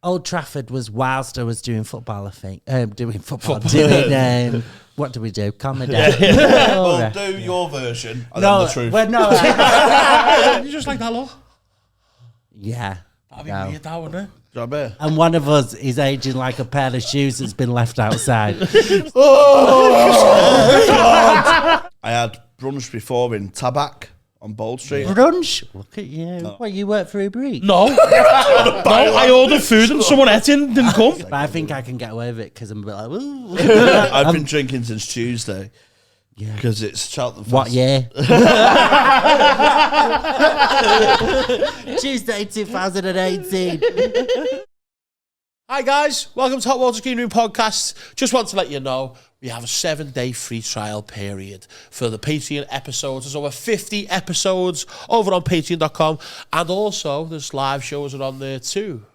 Old Trafford was whilst I was doing football, I think. Doing what do we do? Comedy. We'll do your version and then the truth. Well, no. You just like that, look? Yeah. That'd be weird, that, wouldn't it? And one of us is aging like a pair of shoes that's been left outside. Oh, God. I had brunch before in Tabac on Bold Street. Brunch? Look at you. No. What, you work for Uber Eats? No. I ordered food and someone ate it and didn't come. But I think I can get away with it because I'm a bit like, ooh. I've been drinking since Tuesday. Yeah. Because it's Cheltenham Fest. What year? Tuesday 2018. Hi guys, welcome to Hot Water Green Room Podcast. Just want to let you know we have a 7-day free trial period for the Patreon episodes. There's over 50 episodes over on patreon.com, and also there's live shows are on there too.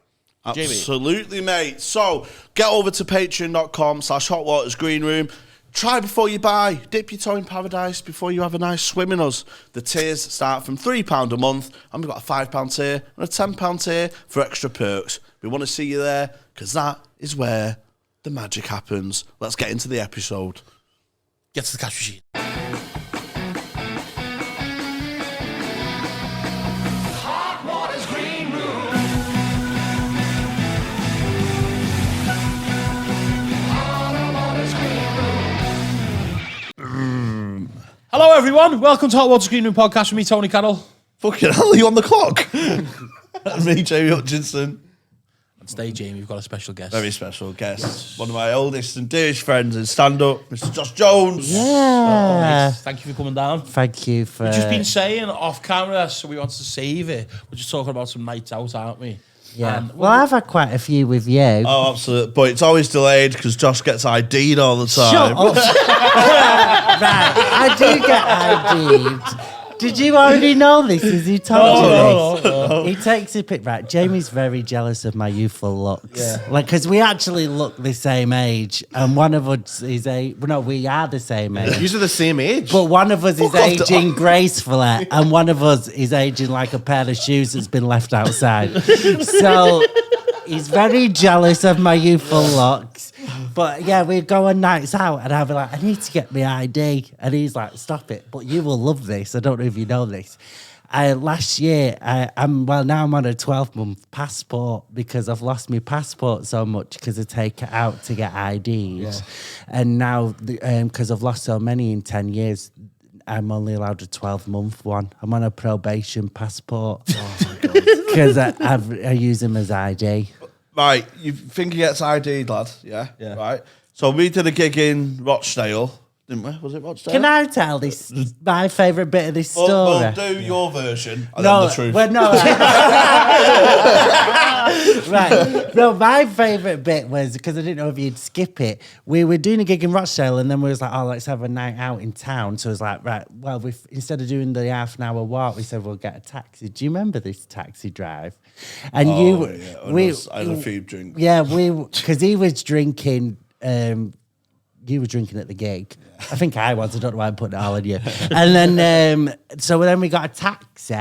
Absolutely, mate. So get over to patreon.com/hotwatersgreenroom. Try before you buy. Dip your toe in paradise before you have a nice swim in us. The tiers start from £3 a month, and we've got a £5 tier and a £10 tier for extra perks. We want to see you there because that is where the magic happens. Let's get into the episode. Get to the cash machine. Hot Water's Green Room. Hot Water's Green Room. Hello everyone, welcome to Hot Water's Green Room Podcast with me, Tony Carroll. Fucking hell, are you on the clock? That's me, Jamie Hutchinson. And today, Jamie, we've got a special guest. Very special guest. Yes. One of my oldest and dearest friends in stand-up, Mr. Josh Jones. Yeah. Thank you for coming down. Thank you for... We've just been saying off camera, so we wanted to save it. We're just talking about some nights out, aren't we? Yeah. Well, I've had quite a few with you. Oh, absolutely. But it's always delayed because Josh gets ID'd all the time. Shut up. Right, I do get ID'd. Did you already know this? Has he told you this? No. He takes a pic. Right, Jamie's very jealous of my youthful looks. Yeah. Like, because we actually look the same age, and one of us is we are the same age. You're the same age. But one of us is aging gracefully, and one of us is aging like a pair of shoes that's been left outside. So he's very jealous of my youthful looks. But yeah, we'd go on nights out and I'd be like, I need to get my ID. And he's like, stop it. But you will love this. I don't know if you know this. Last year, now I'm on a 12-month passport because I've lost my passport so much because I take it out to get IDs. Yeah. And now, because I've lost so many in 10 years, I'm only allowed a 12-month one. I'm on a probation passport. Oh my God. Because I use him as ID. Right, you think he gets ID'd, lad? Yeah. Right. So we did a gig in Rochdale, didn't we? Was it Rochdale? Can I tell this my favourite bit of this story? We'll do your version and then the truth. Well, no. Right. No, my favourite bit was, because I didn't know if you'd skip it, we were doing a gig in Rochdale and then we was like, oh, let's have a night out in town. So it was like, right, well, instead of doing the half-an-hour walk, we said we'll get a taxi. Do you remember this taxi drive? And I had a few drinks. Yeah, because he was drinking... you were drinking at the gig. Yeah. I think I was. I don't know why I'm putting it all on you. And then, so then we got a taxi,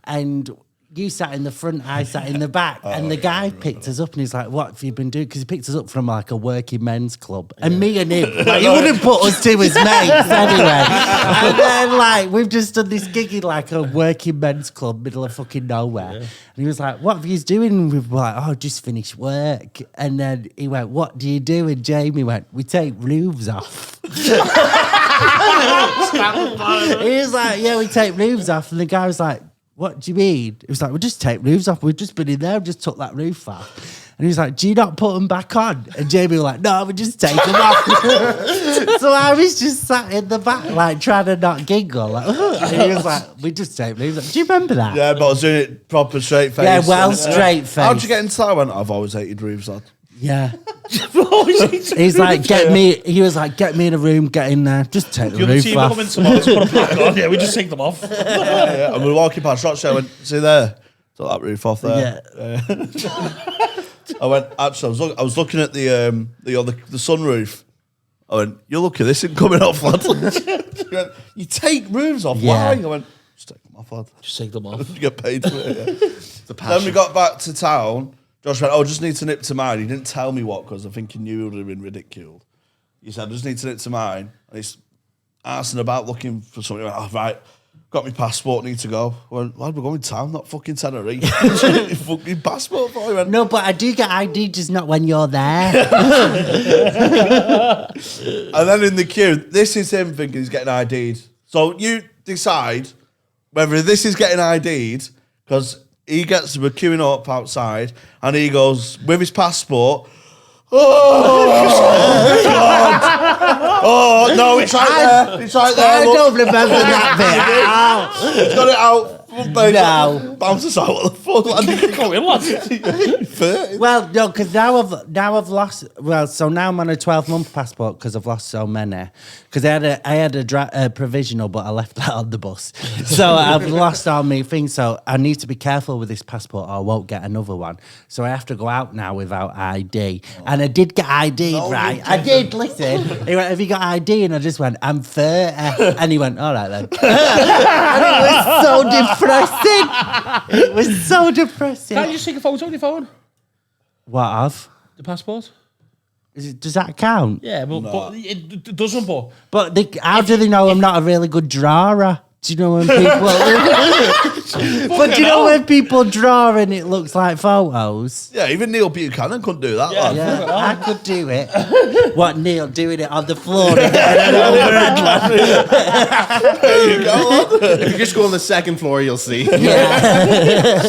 and you sat in the front, I sat in the back, and the guy picked us up, and he's like, "What have you been doing?" Because he picked us up from like a working men's club, and me and him, like, he wouldn't put us two as mates anyway. And then, like, we've just done this gig in like a working men's club, middle of fucking nowhere. Yeah. And he was like, "What have you doing?" And we were like, "Oh, just finished work." And then he went, "What do you do?" And Jamie went, "We take roofs off." He was like, "Yeah, we take roofs off." And the guy was like, "What do you mean?" It was like, "We just take roofs off. We've just been in there and just took that roof off." And he was like, "Do you not put them back on?" And Jamie was like, "No, we just take them off." So I was just sat in the back, like, trying to not giggle. Like, and he was like, "We just take roofs off." Do you remember that? Yeah, but I was doing it proper straight face. Yeah, well, straight face. How'd you get into that? I went, I've always hated roofs, lad. Yeah. He's like, he was like, "Get me in a room, get in there, just take the roof off." Coming tomorrow to put a plaque on. Yeah, we just take them off. Yeah. And we were walking past Rochdale, I went, "See there? Took that roof off there." Yeah. I went, actually, I was looking at the sunroof. I went, "You're lucky this isn't coming off, lad." He went, "You take roofs off? Yeah. Why?" I went, "Just take them off, lad. Just take them off. You get paid for it." Yeah. Then we got back to town. Josh went, "Oh, I just need to nip to mine." He didn't tell me what because I think he knew it would have been ridiculed. He said, "I just need to nip to mine." And he's arsing about looking for something. He went, "Oh, right, got my passport, need to go." I went, "Lad, we're going town, not fucking Tenerife." Your fucking passport for? He went, No, but I do get ID, just not when you're there. and then in the queue, this is him thinking he's getting ID'd. So you decide whether this is getting ID'd because we're queuing up outside and he goes with his passport. Oh, God. Oh, no, it's right there. It's right there. I don't remember that bit. He's got it out. No. Bounces out. What the fuck? Go in, lad. 30. Well, no, because now I've lost. Well, so now I'm on a 12-month passport because I've lost so many. Because I had a provisional, but I left that on the bus. So I've lost all my things. So I need to be careful with this passport, or I won't get another one. So I have to go out now without ID. And I did get ID, right? I did. Listen, he went, "Have you got ID?" And I just went, "I'm 30." And he went, "All right then." And it was so depressing. It was so depressing. Can't you just take a photo on your phone? What of? The passport? Does that count? Yeah, but it doesn't, but... But how do they know I'm not a really good drawer? Do you know when people... But do you know when people draw and it looks like photos? Yeah, even Neil Buchanan couldn't do that. Yeah. lad. Yeah, I could do it. What, Neil, doing it on the floor? And then overhead one? There you go. lad. If you just go on the second floor, you'll see. Yeah.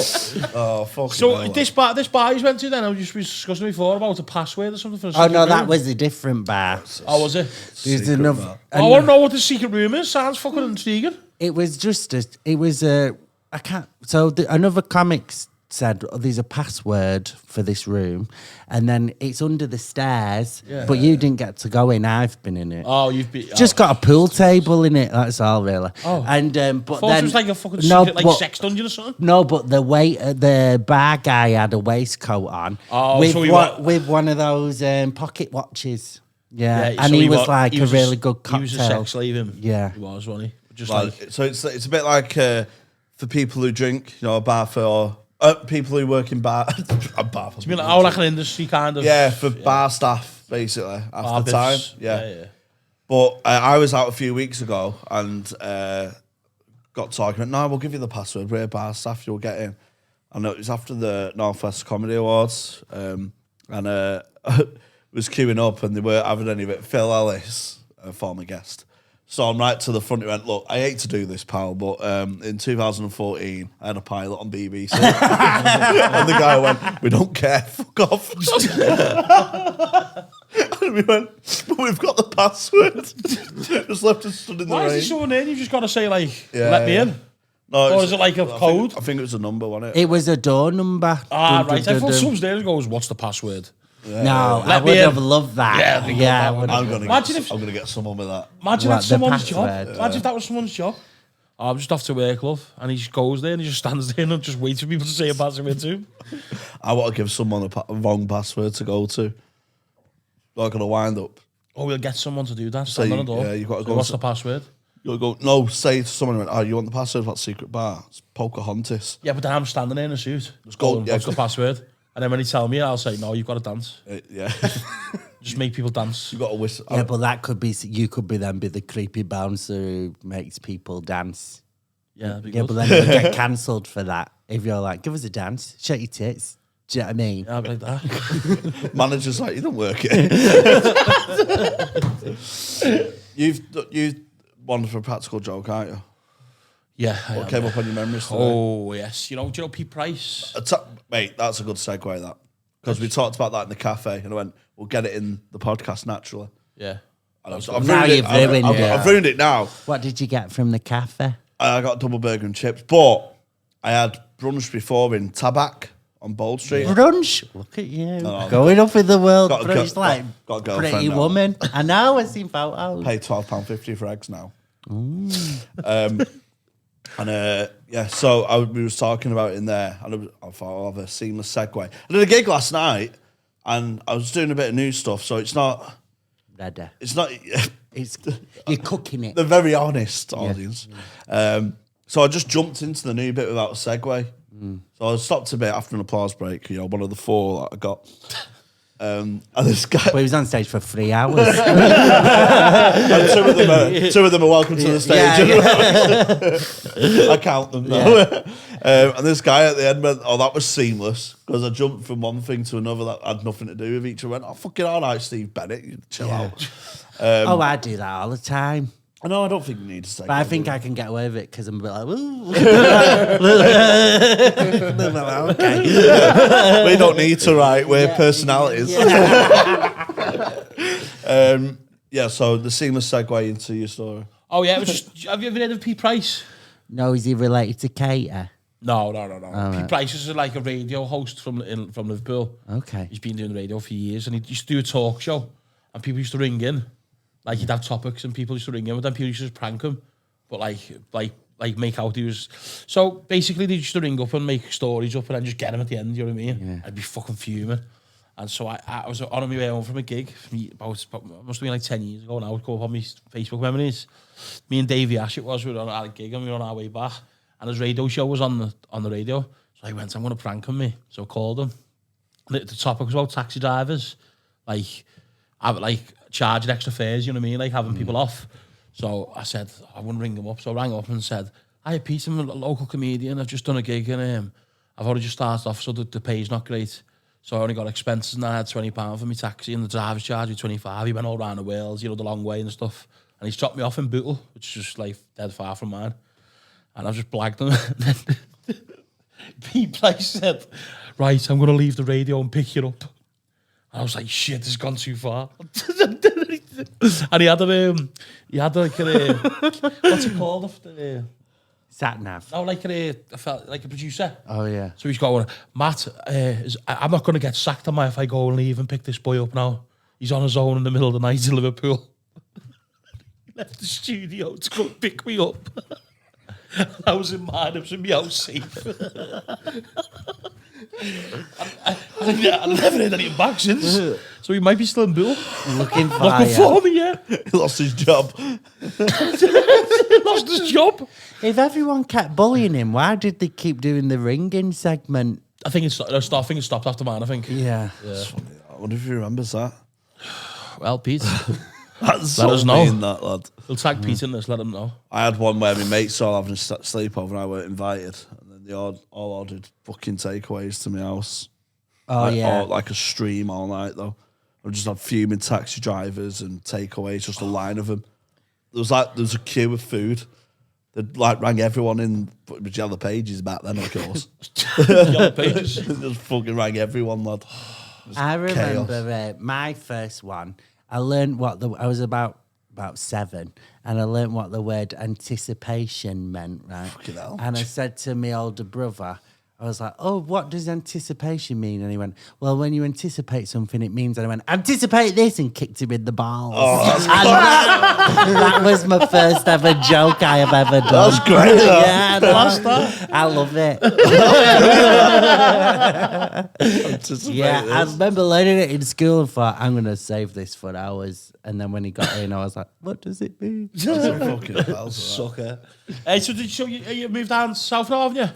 Oh, fucking So hell, this bar you went to then, I was just discussing before about a password or something for a Oh, secret no, that room. was a different bar. Oh, was it? There's Secret another... bar. I want to know what the secret room is. Sounds fucking intriguing. It was just I can't. So another comic said, "Oh, there's a password for this room," and then it's under the stairs. Yeah. But you didn't get to go in. I've been in it. Oh, you've been... Just got a pool table in it. That's all, really. Oh. And but I thought then it was like a fucking secret, like sex dungeon or something. No, but the bar guy had a waistcoat on. Oh, with so he with one of those pocket watches. Yeah, Yeah, and so he was like he a was really good He cocktail. was a sex slave, him. Yeah. He was, wasn't he? Just Like, like... so it's a bit like for people who drink, a bar for people who work in bar. A bar for You mean like an industry kind of... yeah, for bar staff basically bar after time. bits. Yeah. But I was out a few weeks ago and got talking. No, we'll give you the password. We're bar staff. You'll get in. And it was after the Northwest Comedy Awards, and was queuing up, and they weren't having any of it. Phil Ellis, a former guest. So I'm right to the front. He went, "Look, I hate to do this, pal, but in 2014, I had a pilot on BBC." And the guy went, "We don't care, fuck off." And we went, "But we've got the password." Just left us stood in the Why is rain. he someone in? You've just got to say, like, Yeah, let me yeah. in. No, Or is it like a code? I think it was a number, wasn't it? It was a door number. Ah, Dun, right. dun, I thought dun, dun. someone's there and goes, what's the password? No, I Let me would in. have loved that. Yeah, I Yeah, I think would I'm have. gonna get someone with that. Imagine What, that's the someone's job. password? Imagine if that was someone's job. Oh, I'm just off to work, love. And he just goes there and he just stands there and just waits for people to say a password to him. I want to give someone a wrong password to go to. Not gonna wind up. Oh, we'll get someone to do that. So Stand on you- the door. yeah, you've got to So go what's to- the password? You'll go, no, say to someone, "Oh, you want the password for that secret bar? It's Pocahontas." Yeah, but then I'm standing there in a suit. Just go, Going, yeah. what's the password? And then when he tell me, I'll say, no, you've got to dance. Yeah. Just make people dance. You got to whistle. Yeah, but that could be, you could be then be the creepy bouncer who makes people dance. Yeah, that'd be Yeah, good. but then you get cancelled for that. If you're like, give us a dance, shake your tits. Do you know what I mean? Yeah, I'd be like that. Manager's like, "You don't work here." You've one for a practical joke, aren't you? Yeah. I What am, came yeah. up on your memories today? Oh, yes. Do you know Pete Price? Mate, that's a good segue, that. Because we talked about that in the cafe, and I went, "We'll get it in the podcast naturally." Yeah. And I've Now ruined it. you've ruined it. I've ruined it now. What did you get from the cafe? I got double burger and chips, but I had brunch before in Tabac on Bold Street. Brunch. Look at you. No, Going up in the world. got a Brunch girl- like got a girlfriend pretty now. woman. I know, I've seen photos. Pay £12.50 for eggs now. So we was talking about it in there, and I thought I'll have a seamless segue. I did a gig last night, and I was doing a bit of new stuff, so it's not. Ready. It's not. It's, you're cooking it. They're very honest audience. So I just jumped into the new bit without a segue So I stopped a bit after an applause break, one of the 4 that I got. And this guy... Well, he was on stage for 3 hours. and two of them are welcome to the stage. I count them now. And this guy at the end went, "Oh, that was seamless," because I jumped from one thing to another that had nothing to do with each other. I went, "Oh, fucking all right, Steve Bennett, you chill out." I do that all the time. No, I don't think you need to say. But I think I can get away with it because I'm a bit like, ooh. Okay. We don't need to write. We're personalities. So the seamless segue into your story. Oh yeah, it was just, have you ever heard of Pete Price? No, is he related to Kater? No. Pete Price is like a radio host from Liverpool. Okay. He's been doing radio for years, and he used to do a talk show, and people used to ring in. Like, he'd have topics, and people used to ring in, but then people used to just prank him. But like make out he was... So, basically, they used to ring up and make stories up and then just get him at the end, you know what I mean? Yeah. I'd be fucking fuming. And so I was on my way home from a gig, must have been like 10 years ago now, I'd go up on my Facebook memories. Me and Davey Ash, we were on a gig, and we were on our way back, and his radio show was on the radio. So I went, "I'm going to prank him, me." So I called him. And the topic was about taxi drivers. Charging extra fares, you know what I mean? Like, having people off. So I said, I wouldn't ring them up. So I rang up and said, "Hi, Pete, I'm a local comedian. I've just done a gig, and I've already just started off, so the pay's not great. So I only got expenses, and I had £20 for my taxi, and the driver's charged me 25. He went all around the Wales, the long way and stuff. And he's dropped me off in Bootle, which is just like dead far from mine. And I've just blagged him. Pete Price said, "Right, I'm going to leave the radio and pick you up." I was like, "Shit, this has gone too far." And he had like a what's it called? Sat nav. No, like I felt like a producer. Oh, yeah. So he's going, "Matt, I'm not going to get sacked on if I go and leave and pick this boy up now. He's on his own in the middle of the night in Liverpool." He left the studio to go pick me up. I was in mine, I was in my house safe. I never heard anything back since. So he might be still in Bill. Looking for me, yeah. He lost his job. Lost his job. If everyone kept bullying him, why did they keep doing the ringing segment? I think it stopped after mine, I think. Yeah. I wonder if he remembers that. Well, Pete, That's let us know. mean, that lad. We'll tag Pete in this, let him know. I had one where my mates all having a sleepover and I weren't invited, and then they all ordered fucking takeaways to my house. Oh, yeah. Like a stream all night though. I just had fuming taxi drivers and takeaways, just a line of them. There was a queue of food. They'd rang everyone in, but Yellow Pages back then, of course. Yellow Pages. Just fucking rang everyone, lad. I remember my first one. I learned I was about 7, and I learned what the word anticipation meant, right? Fucking hell. And I said to my older brother, I was like, "Oh, what does anticipation mean?" And he went, "Well, when you anticipate something, it means..." And I went, "Anticipate this," and kicked him in the balls. And that was my first ever joke I have ever done. That's great, though. Yeah, I love it. Yeah, I remember learning it in school and thought, "I'm going to save this for hours." And then when he got in, I was like, "What does it mean?" Sucker. So you moved down south now, haven't you?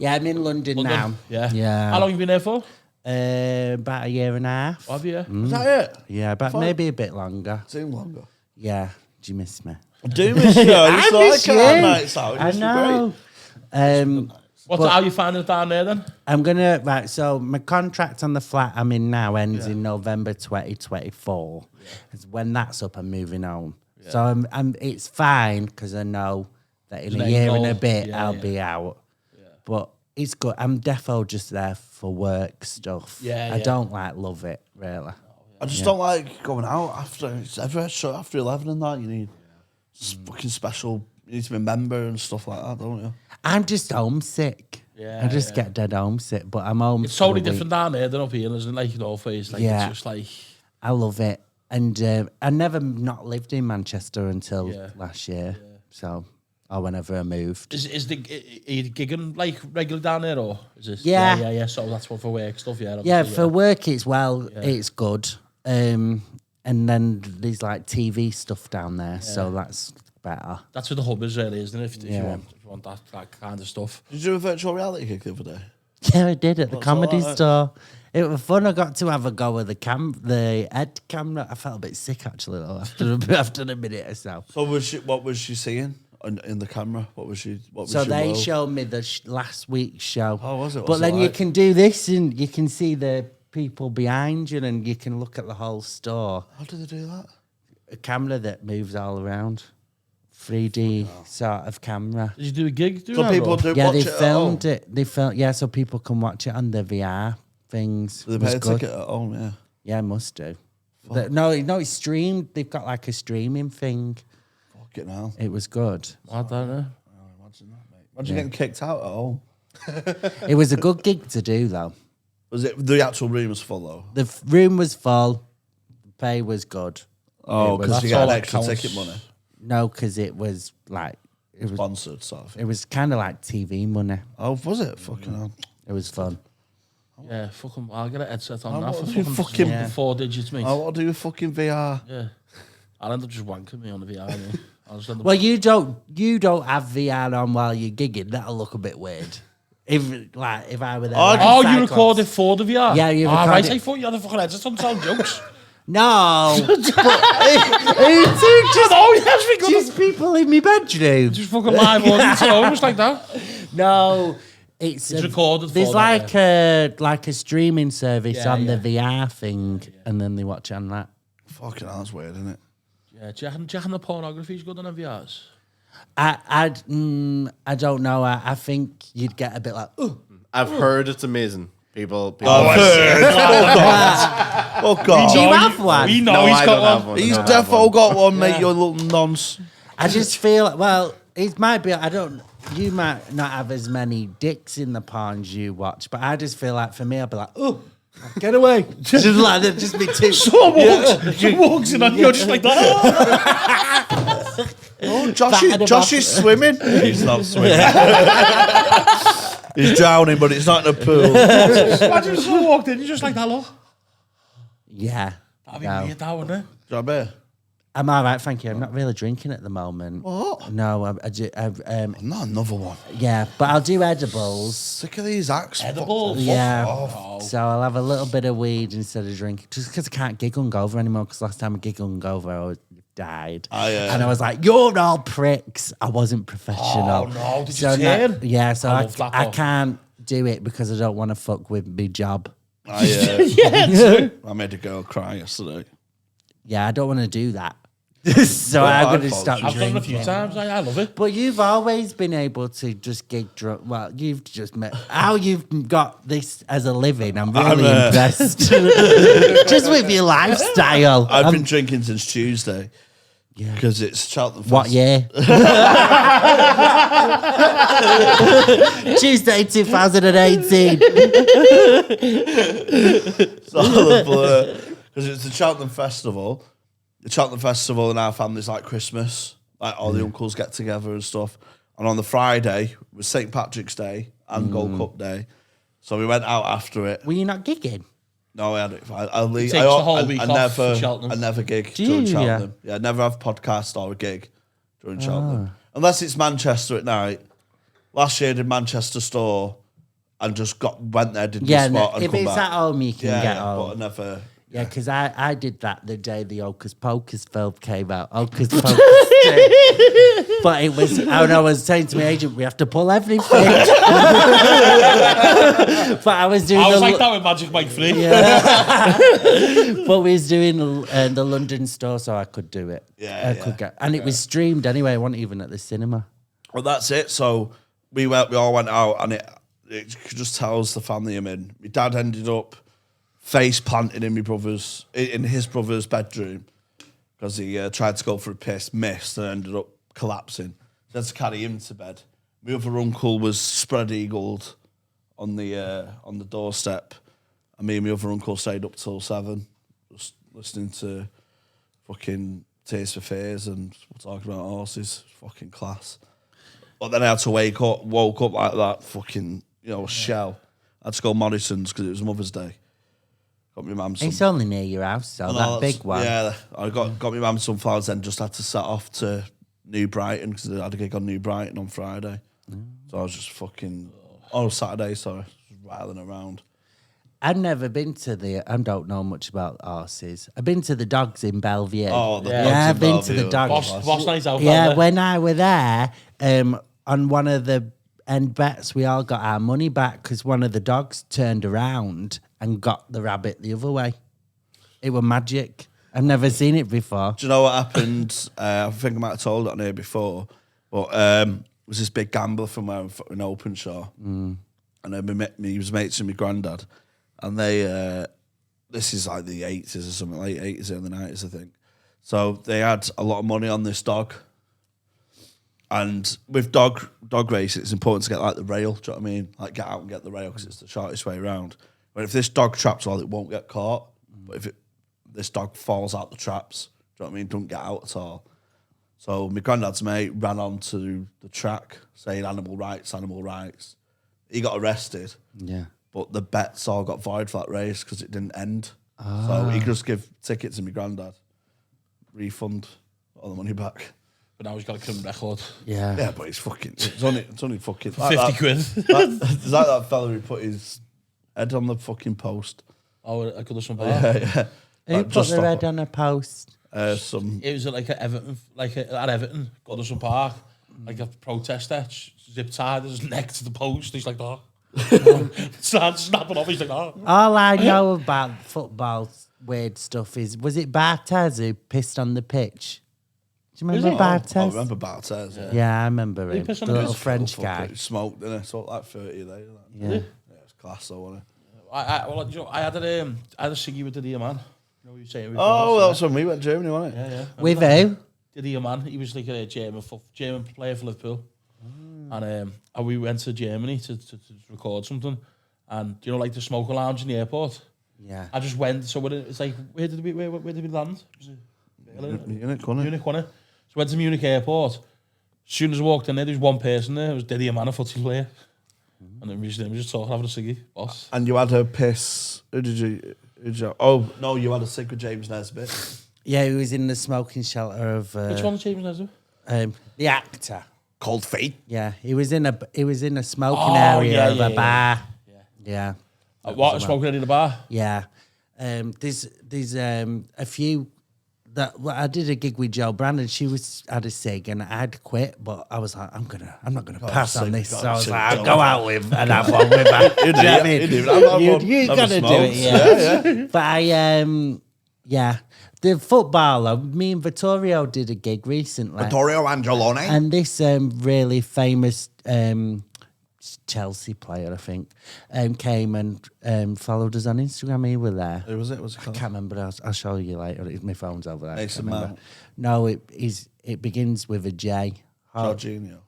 Yeah, I'm in London now. Yeah. Yeah. How long have you been there for? About a year and a half. Have you? Is that it? Yeah, but maybe a bit longer. Seemed longer. Yeah. Do you miss me? I do miss you. I miss you. Nights out. I know. How are you finding it down there then? I'm gonna so my contract on the flat I'm in now ends in November 2024. When that's up, I'm moving home. Yeah. So I'm it's fine because I know that in a year and a bit I'll be out. Yeah. But it's good. I'm defo just there for work stuff. I don't love it really. I just don't like going out after 11 and that. You need fucking special. You need to be a member and stuff like that, don't you? I'm just homesick. Yeah, I just get dead homesick, but I'm home. It's totally different down there than up here, isn't it? Like, it's it's just like... I love it. And I never not lived in Manchester until last year. Yeah. So, or whenever I moved. Are you gigging like regularly down there, or is this? Yeah. So that's what for work stuff, Yeah, for work it's it's good. And then there's like TV stuff down there, so that's better. That's where the hub is, really, isn't it? If you want you want that kind of stuff. Did you do a virtual reality gig the other day? Yeah, I did at the comedy all right? store. It was fun. I got to have a go with the Ed camera. I felt a bit sick actually though, after a minute or so. So what was she seeing in the camera? What was she? What was So your they role? showed me the last week's show. Oh, was it? But What's it then you like? can do this and you can see the people behind you and you can look at the whole store. How do they do that? A camera that moves all around. 3D sort of camera. Did you do a gig? So people do Yeah, watch they it at filmed home? it. They filmed, yeah, so people can watch it on the VR things. Do It they was pay a good. ticket at home? Yeah. Yeah, must do. No, it's streamed. They've got like a streaming thing. Fucking hell. It was good. I don't know. Imagine getting kicked out at home. It was a good gig to do though. Was it the actual room was full though? The room was full. The pay was good. Oh, was- because you That's get all an that extra counts. ticket money. No, because it was like it was. Sponsored sort of thing. It was kind of like TV money. Oh, was it? Fucking hell. It was fun. Yeah, fucking. I'll get a headset on Oh, now what for do you fucking fucking- 4 digits, mate. Oh, what do you with fucking VR? Yeah. I'll end up just wanking me on the VR. mate. I'll just end up. Well, you don't have VR on while you're gigging. That'll look a bit weird. If I were there. like Oh, you Cyclops. recorded for the VR? Yeah, you Right, recorded- I thought you had a fucking headset on to tell jokes. No. Who took just, Oh, yes, we got just people in my bedroom? just fucking live audience at home, just like that. No. It's recorded There's for that, like a streaming service Yeah, on yeah. the VR thing, and then they watch on that. Fucking hell, that's weird, isn't it? Yeah, do you reckon the pornography's good on VRs? I don't know. I think you'd get a bit like, oh, I've heard it's amazing. People Oh, God. do you have one? We know no, he's I got don't one. have one. He's I don't have defo one. got one, mate, you little nonce. I just feel well. It might be. I don't. You might not have as many dicks in the porns you watch, but I just feel like for me, I'd be like, oh, get away, just like that. Just be too. Someone walks in and you're just like that. Oh, Battered him Josh off. is swimming. He's not swimming. He's drowning, but it's not in a pool. Imagine if someone walked in, you're just like that, look. Yeah. That'd be No. weird, that, wouldn't it? Do you know I'm all right, thank you. I'm not really drinking at the moment. What? No, Not another one. yeah, but I'll do edibles. Sick of these acts. Edibles? Yeah, off. so I'll have a little bit of weed instead of drinking, just because I can't gig hungover anymore. Because last time I gig hungover, I died, and I was like, "You're all pricks." I wasn't professional. Oh, no. Did you so turn? yeah, so I love that, I though. can't do it because I don't want to fuck with my job. I made a girl cry yesterday. Yeah, I don't want to do that. So I'm I going to stop I've done it a drinking. few times. I love it. But you've always been able to just gig drunk. Well, you've just met how you've got this as a living. I'm really impressed. Just with your lifestyle. I've been drinking since Tuesday. Yeah. Because it's Cheltenham Fest. What year? Tuesday 2018. Because it's the Cheltenham Festival. The Cheltenham Festival in our family's like Christmas. Like all the uncles get together and stuff. And on the Friday was St. Patrick's Day and Gold Cup Day. So we went out after it. Were you not gigging? No, I had it. I leave. takes the whole week off never, for Cheltenham. I never gig Do during you? Cheltenham. Yeah, I never have podcast or a gig during Cheltenham. Unless it's Manchester at night. Last year I did Manchester store and just went there, did Yeah, the spot and if come it's back. at home, you can yeah, get yeah, home. but I never. Yeah, because I did that the day the Hocus Pocus film came out. Hocus Pocus 2. But it was, and I was saying to my agent, we have to pull everything. But I was doing I was the, like that with Magic Mike 3. but we was doing the London store, so I could do it. Yeah, I could get, and it was streamed anyway. I wasn't even at the cinema. Well, that's it. So we all went out, and it just tells the family I'm in. My dad ended up face planted in his brother's bedroom because he tried to go for a piss, missed, and ended up collapsing. So I had to carry him to bed. My other uncle was spread eagled on the doorstep, and me and my other uncle stayed up till 7, just listening to fucking Tears for Fears and talking about horses. Fucking class. But then I had to woke up like that, fucking, shell. I had to go Morrison's because it was Mother's Day. Got my mum some. It's only near your house, so that big one. Yeah, I got my mum some flowers, then just had to set off to New Brighton because I had a gig on New Brighton on Friday. So I was just fucking Saturday, sorry, just rattling around. I've never been to I don't know much about horses. I've been to the dogs in Bellevue. Oh, the Yeah. dogs in I've been to the Bellevue. dogs. Boss night out. Yeah, there. when I were there, on one of the end bets, we all got our money back because one of the dogs turned around and got the rabbit the other way. It was magic. I've never seen it before. Do you know what happened? I think I might have told it on here before, but it was this big gambler from where I'm in Openshaw, and then he was mates with my granddad, and they, this is like the 80s or something, late 80s, early 90s, I think. So they had a lot of money on this dog, and with dog racing, it's important to get like the rail. Do you know what I mean? Like get out and get the rail because it's the shortest way around. But if this dog traps all, it won't get caught. But if this dog falls out the traps, do you know what I mean? Don't get out at all. So my granddad's mate ran onto the track saying animal rights, animal rights. He got arrested. Yeah. But the bets all got void for that race because it didn't end. So he could just give tickets to my granddad, refund all the money back. But now he's got a criminal record. Yeah. Yeah, but it's fucking. It's only fucking 50 quid. It's like that fella who put his head on the fucking post. Oh, I could have some bar. Yeah. Who Like, put just their stop head on a post? some. It was like at Everton, at Everton, Goodison Park, like a protester, zip tied his neck to the post. He's like, oh. Started snapping off. He's like, oh. All I know about football weird stuff was it Barthez who pissed on the pitch? Do you remember I Barthez? remember Bartez. Yeah, I remember He him. pissed The on the little pitch? French Fuck guy. it, smoked, didn't it? So like 30 there. Yeah. Yeah, it's class though, wasn't it? I had a ciggy with the dear man. You know what you were saying? Oh, that was when we went to Germany, wasn't it? Yeah. With who? The dear man. He was like a German player for Liverpool. And we went to Germany to record something. And, you know, like the smoker lounge in the airport? Yeah. I just went. So it's like, where did we land? Was it Munich, wasn't it? Munich, wasn't it? So I went to Munich airport. As soon as I walked in there was one person there. It was Diddy, a man, a footy player. And then we were just talking, having a ciggy, boss. And you had a piss. Who did you? Oh, no, you had a cig with James Nesbitt. Yeah, he was in the smoking shelter of Which one James Nesbitt? the actor. Cold Feet. Yeah, he was in a smoking Oh, area yeah, of yeah, a yeah. bar. Yeah. What, smoking in the bar? Yeah. There's a few that I did a gig with Jo Brandon. She had a cig and I'd quit, but I was like, I'm not gonna pass on this. So I was like, I'll go out with and have one with her. You know what I mean? You gotta do it, yeah. But the footballer, me and Vittorio did a gig recently. Vittorio Angeloni. And this really famous Chelsea player, I think, came and followed us on Instagram. He were there. Who was it? Was it I called? can't remember. I'll show you later. My phone's over there. I Mason can't remember. Mount. No, it begins with a J. Jorginho.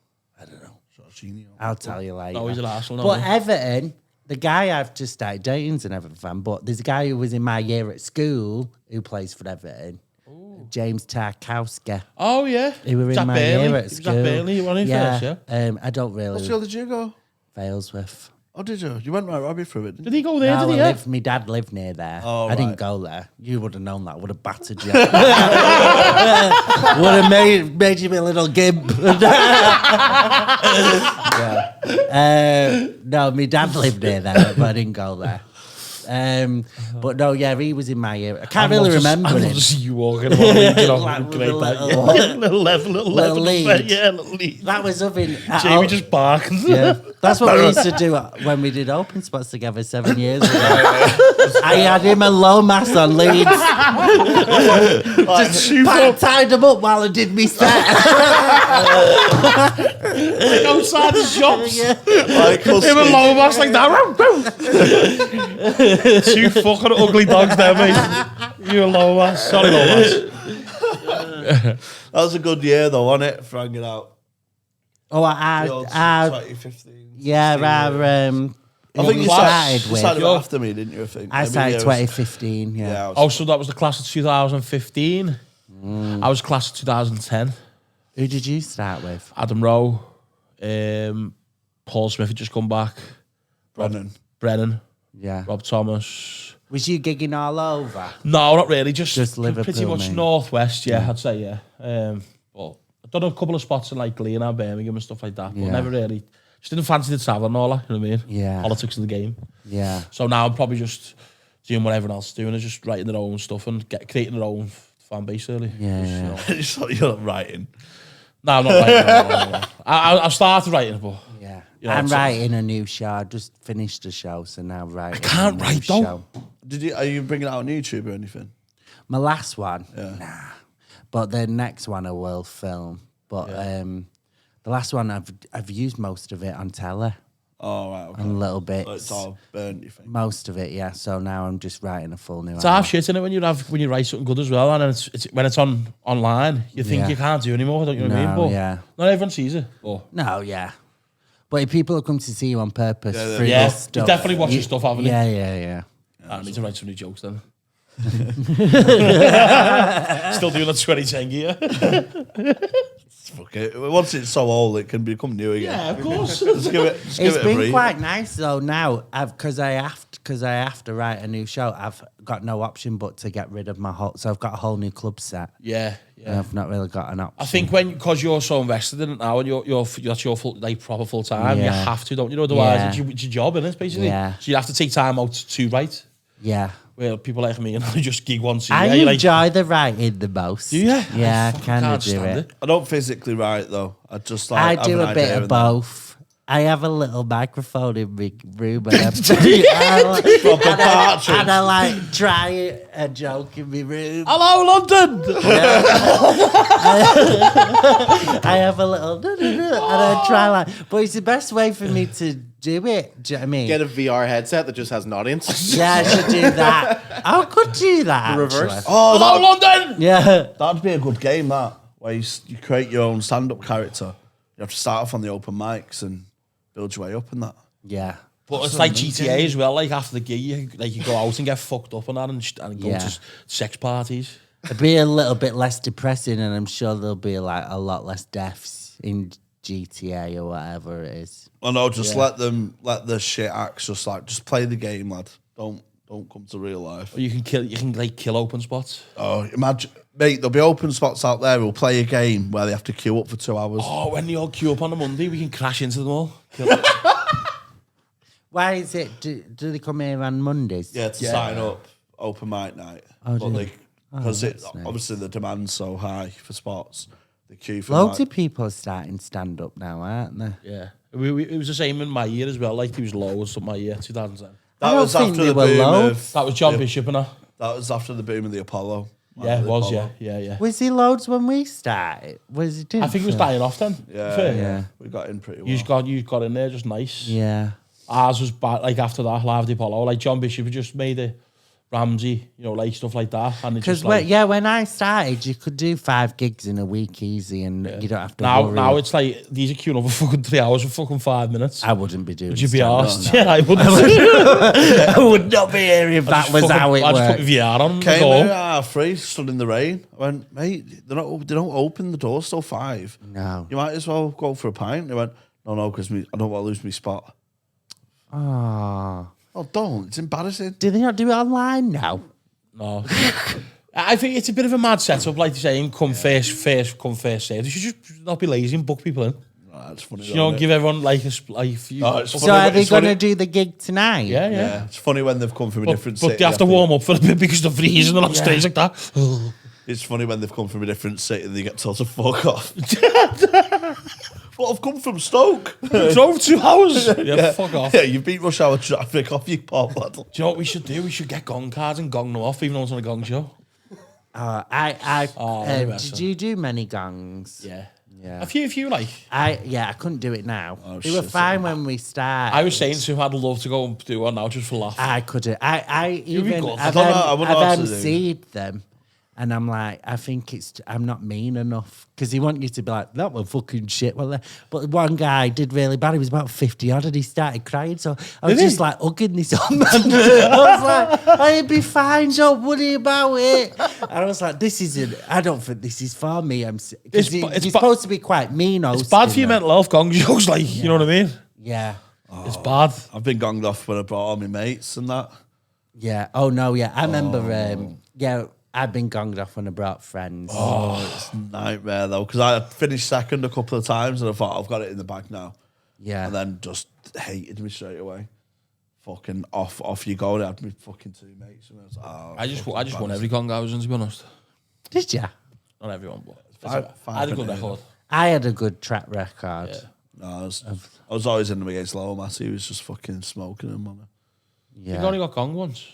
I don't know. Jorginho. I'll tell you later. No, he's an Arsenal. But Everton, the guy I've just started dating's an Everton fan, but there's a guy who was in my year at school who plays for Everton. James Tarkowski. Oh, yeah. He were Was in that my Burnley? year at He was school. at Burnley, wasn't he, first, yeah? I don't really. What school did you go? Failsworth. Oh, did you? You went right Robbie through it, didn't Did he go there, No, did he? I Yeah? my dad lived near there. Oh, I didn't right. go there. You would have known that. Would have battered you. Would have made you a little gimp. No, my dad lived near there, but I didn't go there. But no, yeah, he was in my year. I can't really remember I love it. to see you walking along. You know, Like with great a that, little- yeah. Little level. lead. Yeah, little lead. That was up in. Jamie just barking. Yeah, that's what we used to do when we did open spots together 7 years ago. I had him and Lomas on leads. Just tied him up while I did me set. Like outside the shops. Like, Him and Lomas like that. Two fucking ugly dogs there, mate. You and Lomas. Sorry, Lomas. That was a good year, though, wasn't it? For hanging out. Oh, The old 2015. yeah, I think you started started with. after me, didn't you? I think. I Maybe started years. 2015. Yeah. Yeah. I was- Oh, so that was the class of 2015. I was class of 2010. Who did you start with? Adam Rowe, Paul Smith had just come back, Brennan, Yeah. Rob Thomas. Was you gigging all over? No, not really. Just Liverpool, pretty much mate. northwest. Yeah, I'd say yeah. But I've done a couple of spots in like Glean and Birmingham and stuff like that, but never really. Just didn't fancy the travel and all that, you know what I mean? Yeah. Politics of the game. Yeah. So now I'm probably just doing what everyone else is doing, is just writing their own stuff and creating their own fan base, really. Yeah. You're not writing. No, I'm not writing. No. I've started writing, but Yeah. You know, I'm it's- writing a new show. I just finished the show, so now writing. I can't a new write, though. show. Are you bringing it out on YouTube or anything? My last one, Yeah. nah. But the next one I will film. But the last one I've used most of it on telly. Oh, right. Okay. And little So bits. it's all burnt, you think? Most of it, yeah. So now I'm just writing a full new it's album. half shit, isn't it, when you write something good as well, and then it's when it's online, you think Yeah. you can't do anymore, don't you know what I mean? No, But yeah. not everyone sees it. But No, yeah. But if people come to see you on purpose through Yeah, this you stuff... definitely watch your stuff, haven't you? Yeah. I need to write some new jokes then. Still doing that 2010 gear. Fuck it. Once it's so old, it can become new again. Yeah, of course. Just give it It's a been breathe. quite nice though now, because I have to write a new show. I've got no option but to get rid of my whole. So I've got a whole new club set. Yeah. And I've not really got an option. I think because you're so invested in it now, and that's your full, like proper full time, you Yeah. have to, don't you? Otherwise, Yeah. it's your job, isn't it? Basically, Yeah. so you have to take time out to write. Yeah, Where people like me, just gig once a I year. you're like, enjoy the writing the most. do you? Yeah, I fucking kind of can't do stand it. I don't physically write though. I just like I have do an a idea bit of and then- both. I have a little microphone in my room and I like try a joke in my room. Hello, London. I have a little and I try like, but it's the best way for me to do it. Do you know what I mean? Get a VR headset that just has an audience. Yeah, I should do that. I could do that. Reverse. Actually. Oh, Hello, London. Yeah. that'd be a good game, that. Where you create your own stand-up character. You have to start off on the open mics and build your way up and that. Yeah. But it's like GTA as well. Like after the gig, you go out and get fucked up and that, and go Yeah. to sex parties. It'd be a little bit less depressing, and I'm sure there'll be like a lot less deaths in GTA or whatever it is. I know, just let the shit acts just play the game, lad. Don't come to real life. Or you can like kill open spots. Oh, imagine, mate, there'll be open spots out there who'll play a game where they have to queue up for 2 hours. Oh, when they all queue up on a Monday, we can crash into them all. Why is it? Do they come here on Mondays? Yeah, to sign up, open mic night. Oh, But do they, they? because that's nice. obviously the demand's so high for spots. The queue for Loads like, of people are starting stand up now, aren't they? Yeah. It was the same in my year as well. Like, there was loads of my year, 2010. I that don't was think after they the were boom low. of That was John Bishop and that. that was after the boom of the Apollo. Yeah, it The was, Apollo. yeah. Was he loads when we started? Was it? I think it was dying off then. Yeah, Fair. yeah, we got in pretty well. You got in there just nice. Yeah. Ours was bad, like after that, Live at the Apollo. Like John Bishop had just made it, Ramsey, like stuff like that. And it's Because just like, when I started, you could do 5 gigs in a week easy, and you don't have to. worry. now it's like these are queuing up for fucking 3 hours for fucking 5 minutes. I wouldn't be doing. Would you be stand-up, arsed? no. Yeah, I wouldn't. I would not be here if that was how it I just put worked. VR on. Came the here door. at 3, stood in the rain. I went, mate, they don't open the doors till 5. No. You might as well go for a pint. They went, no, because I don't want to lose my spot. Oh. Oh, don't. It's embarrassing. Do they not do it online now? No. I think it's a bit of a mad setup, like you're saying, come first served. You should just not be lazy and book people in. That's funny. You know, give everyone like a few. No, it's So funny, are but they it's going to funny- do the gig tonight? Yeah. Yeah, it's funny when they've come from a different city. But they have to warm up for a bit because they're freezing on stage like that. It's funny when they've come from a different city and they get told to fuck off. Well, I've come from Stoke. Drove 2 hours. Yeah, fuck off. Yeah, you beat rush hour traffic off, you pop lad. Do you know what we should do? We should get gong cards and gong them off, even though it's on a gong show. Did you do many gongs? Yeah. Yeah. A few like. I couldn't do it now. They were shit. fine when we started. I was saying to him, I'd love to go and do one now just for laugh. I couldn't. I even good. I've, I don't know, I wouldn't know I've what to do. MC'd them, and I'm like, I think I'm not mean enough because he want you to be like, that was fucking shit. Well, but one guy did really bad. He was about 50 odd, and he started crying. So I was just like hugging this old man. I was like, I'll be fine. Don't worry about it. And I was like, this isn't. I don't think this is for me. Because It's you're ba- supposed to be quite mean. It's bad for your mental health, gong shows, like, you know what I mean? Yeah. It's bad. I've been gonged off when I brought all my mates and that. Yeah. Oh no. Yeah. I remember. I've been gonged off when I brought friends. It's a nightmare though, because I finished second a couple of times and I thought I've got it in the bag now. Yeah. And then just hated me straight away. Fucking off you go. They had me fucking 2 mates. And I was like, I just won every gong I was in, to be honest. Did ya? Not everyone, but I had a good record. I had a good track record. Yeah. No, I was always in them against Lomas. He was just fucking smoking them on it. You Yeah. only got gong once.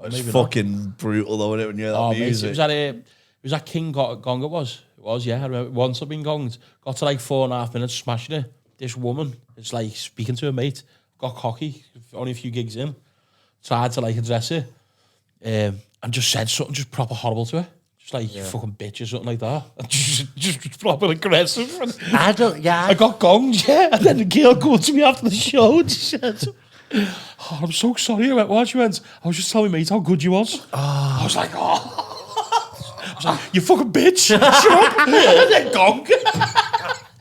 It's maybe fucking brutal though, isn't it, when you hear that Oh, mate, music? it was at King Gong. It was, yeah. I remember once I've been gonged. Got to like 4.5 minutes smashing it. This woman is like speaking to her mate. Got cocky. Only a few gigs in. So I had to like address it. And just said something just proper horrible to her. Just like, you fucking bitch or something like that. And just proper aggressive. And I don't. Yeah. I got gonged, yeah. And then the girl called to me after the show and she said, "Oh, I'm so sorry." I went, "What?" She went, "I was just telling mate how good you was." I was like, "Oh." I was like, "You fucking bitch." Shut up. And then gong.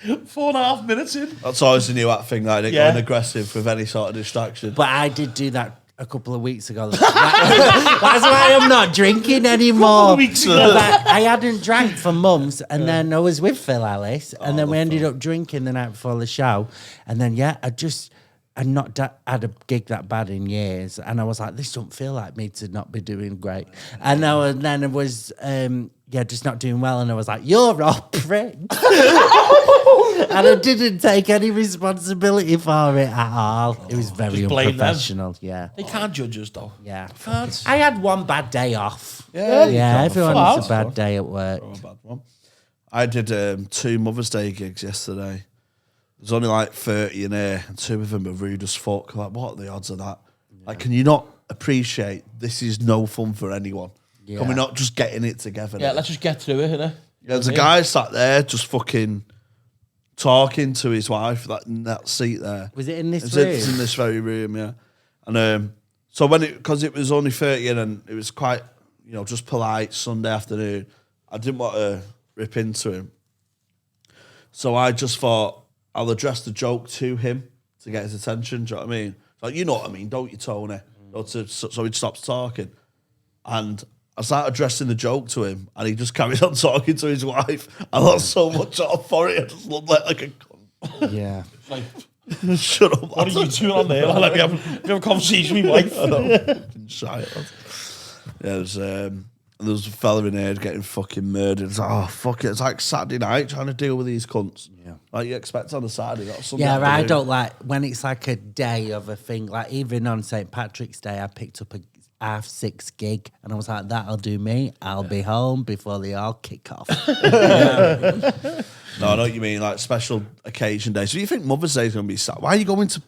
4.5 minutes in. That's always the new act thing, like Yeah. going aggressive with any sort of distraction. But I did do that a couple of weeks ago. That's why I'm not drinking anymore. weeks ago. But I hadn't drank for months, and then I was with Phil Ellis, and then we ended up drinking the night before the show. And then, I'd not had a gig that bad in years, and I was like, this don't feel like me to not be doing great. And then it was, just not doing well, and I was like, you're a prick. And I didn't take any responsibility for it at all. It was very Just blame them. unprofessional. Yeah. They can't judge us though. Yeah. Can't. I had one bad day off. Yeah, Everyone Full has out. a bad day at work. a bad one. I did 2 Mother's Day gigs yesterday. There's only like 30 in here, and 2 of them are rude as fuck. Like, what are the odds of that? Like, can you not appreciate this is no fun for anyone? Yeah. Can we not just getting it together? Yeah, now? let's just get through it, innit? There's a guy sat there just fucking talking to his wife, like in that seat there. Was it in this It's room? in this very room, yeah. And so because it was only 30 in and it was quite, just polite Sunday afternoon, I didn't want to rip into him. So I just thought I'll address the joke to him to get his attention. Do you know what I mean? Like, you know what I mean, don't you, Tony? So he stops talking. And I started addressing the joke to him, and he just carried on talking to his wife. I lost so much off for it. I just looked like a cunt. Yeah. Like, Shut up. what are you doing on there? Like, let me have a conversation with my wife. I know. Fucking shy. Yeah, there was a fella in here getting fucking murdered. It's like, oh, fuck it. It's like Saturday night trying to deal with these cunts. Yeah. Like you expect on a Saturday, not Sunday. Yeah, I afternoon. don't like when it's like a day of a thing. Like even on St. Patrick's Day, I picked up a 6:30 gig, and I was like, "That'll do me. I'll be home before they all kick off." No, I know what you mean, like special occasion days. So you think Mother's Day is going to be Saturday? Why are you going to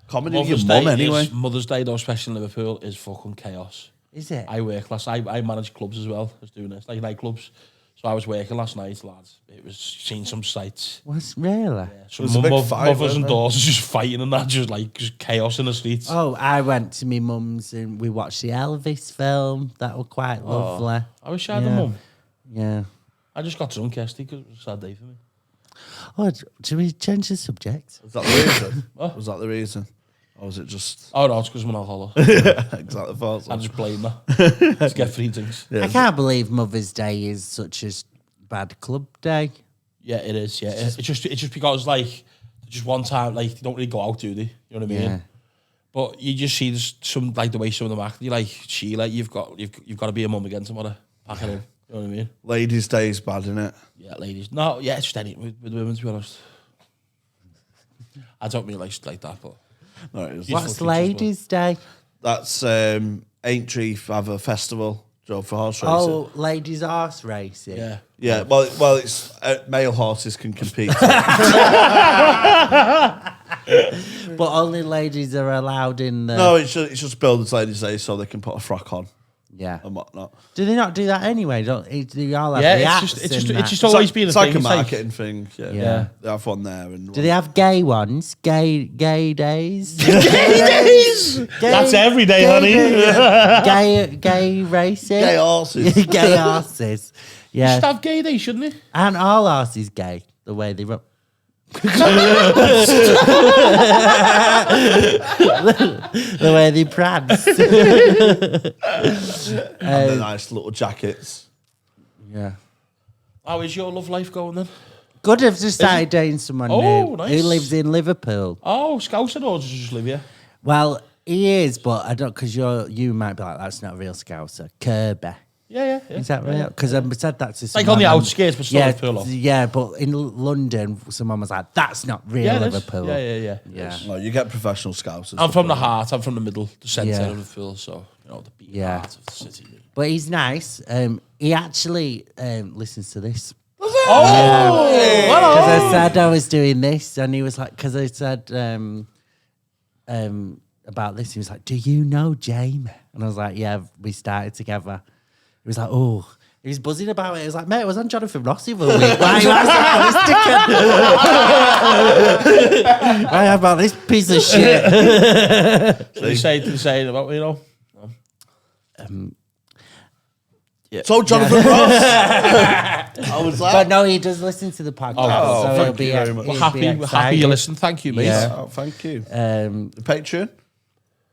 comedy with your mum anyway? Mother's Day, though, especially in Liverpool, is fucking chaos. Is it? I work last night. I manage clubs as well. I was doing this, like nightclubs. So I was working last night, lads. It was seeing some sights. Was really? Some was a big fight, mothers wasn't and there? daughters just fighting and that, just chaos in the streets. Oh, I went to my mum's and we watched the Elvis film. That was quite lovely. I wish I had a Yeah. mum. Yeah. I just got drunk yesterday because it was a sad day for me. Oh, do we change the subject? Was that the reason? Was that the reason? Or was it just Oh no, it's because I'm an alcoholic. exactly thought so? I just blame that. Just get free things. I can't believe Mother's Day is such a bad club day. Yeah, it is. Yeah, it's just because like just one time like they don't really go out, do they? You know what I mean? Yeah. But you just see some like the way some of them act. You like Sheila, you've got to be a mum again tomorrow. Pack it in. You know what I mean? Ladies' Day is bad, isn't it? Yeah, ladies. No, yeah, it's just any with women, to be honest. I don't mean like that, but No, it is. What's fucking Ladies' Day? That's Aintree have a festival, Joe, for horse racing. Oh, ladies' horse racing. yeah. Yeah, well, it's male horses can compete. But only ladies are allowed in the... No, it's just builders ladies' day so they can put a frock on Yeah. and whatnot. Do they not do that anyway? Don't they all have Yeah, the it's hats just and that? it's always been a it's thing. like a It's like- marketing thing. Yeah. Yeah. They have one there. And Do they have gay ones? Gay days? That's every day, honey. Gay racing? gay horses? Gay horses. Should Yeah. have gay day, shouldn't it? And all horses gay, the way they run. The way they prance. And the nice little jackets. Yeah. How is your love life going then? Good, I've just started dating someone new nice. who lives in Liverpool. Oh, Scouser, or does he just live here? Well, he is, but I don't, because you might be like, that's not a real Scouser. Kirby. Yeah. Is that real? Because I said that to someone. Like on the outskirts, but still yeah, Liverpool. yeah, but in London, someone was like, that's not real Yeah, it is. Liverpool. Yeah. Yeah. No, you get professional scouts. I'm from the heart. I'm from the middle, the centre Yeah. of Liverpool. So the beating Yeah. heart of the city. But he's nice. He actually listens to this. Oh, Because I said I was doing this, and he was like, because I said about this, he was like, do you know Jamie? And I was like, yeah, we started together. He was like, oh, he was buzzing about it. He was like, mate, I was on Jonathan Ross the other week. Why are you asking Why about this piece of shit? They say about So Jonathan Ross. I was like, But no, he does listen to the podcast. so thank you very much. We're happy you listen. Thank you, mate. Yeah. oh, thank you. The Patreon.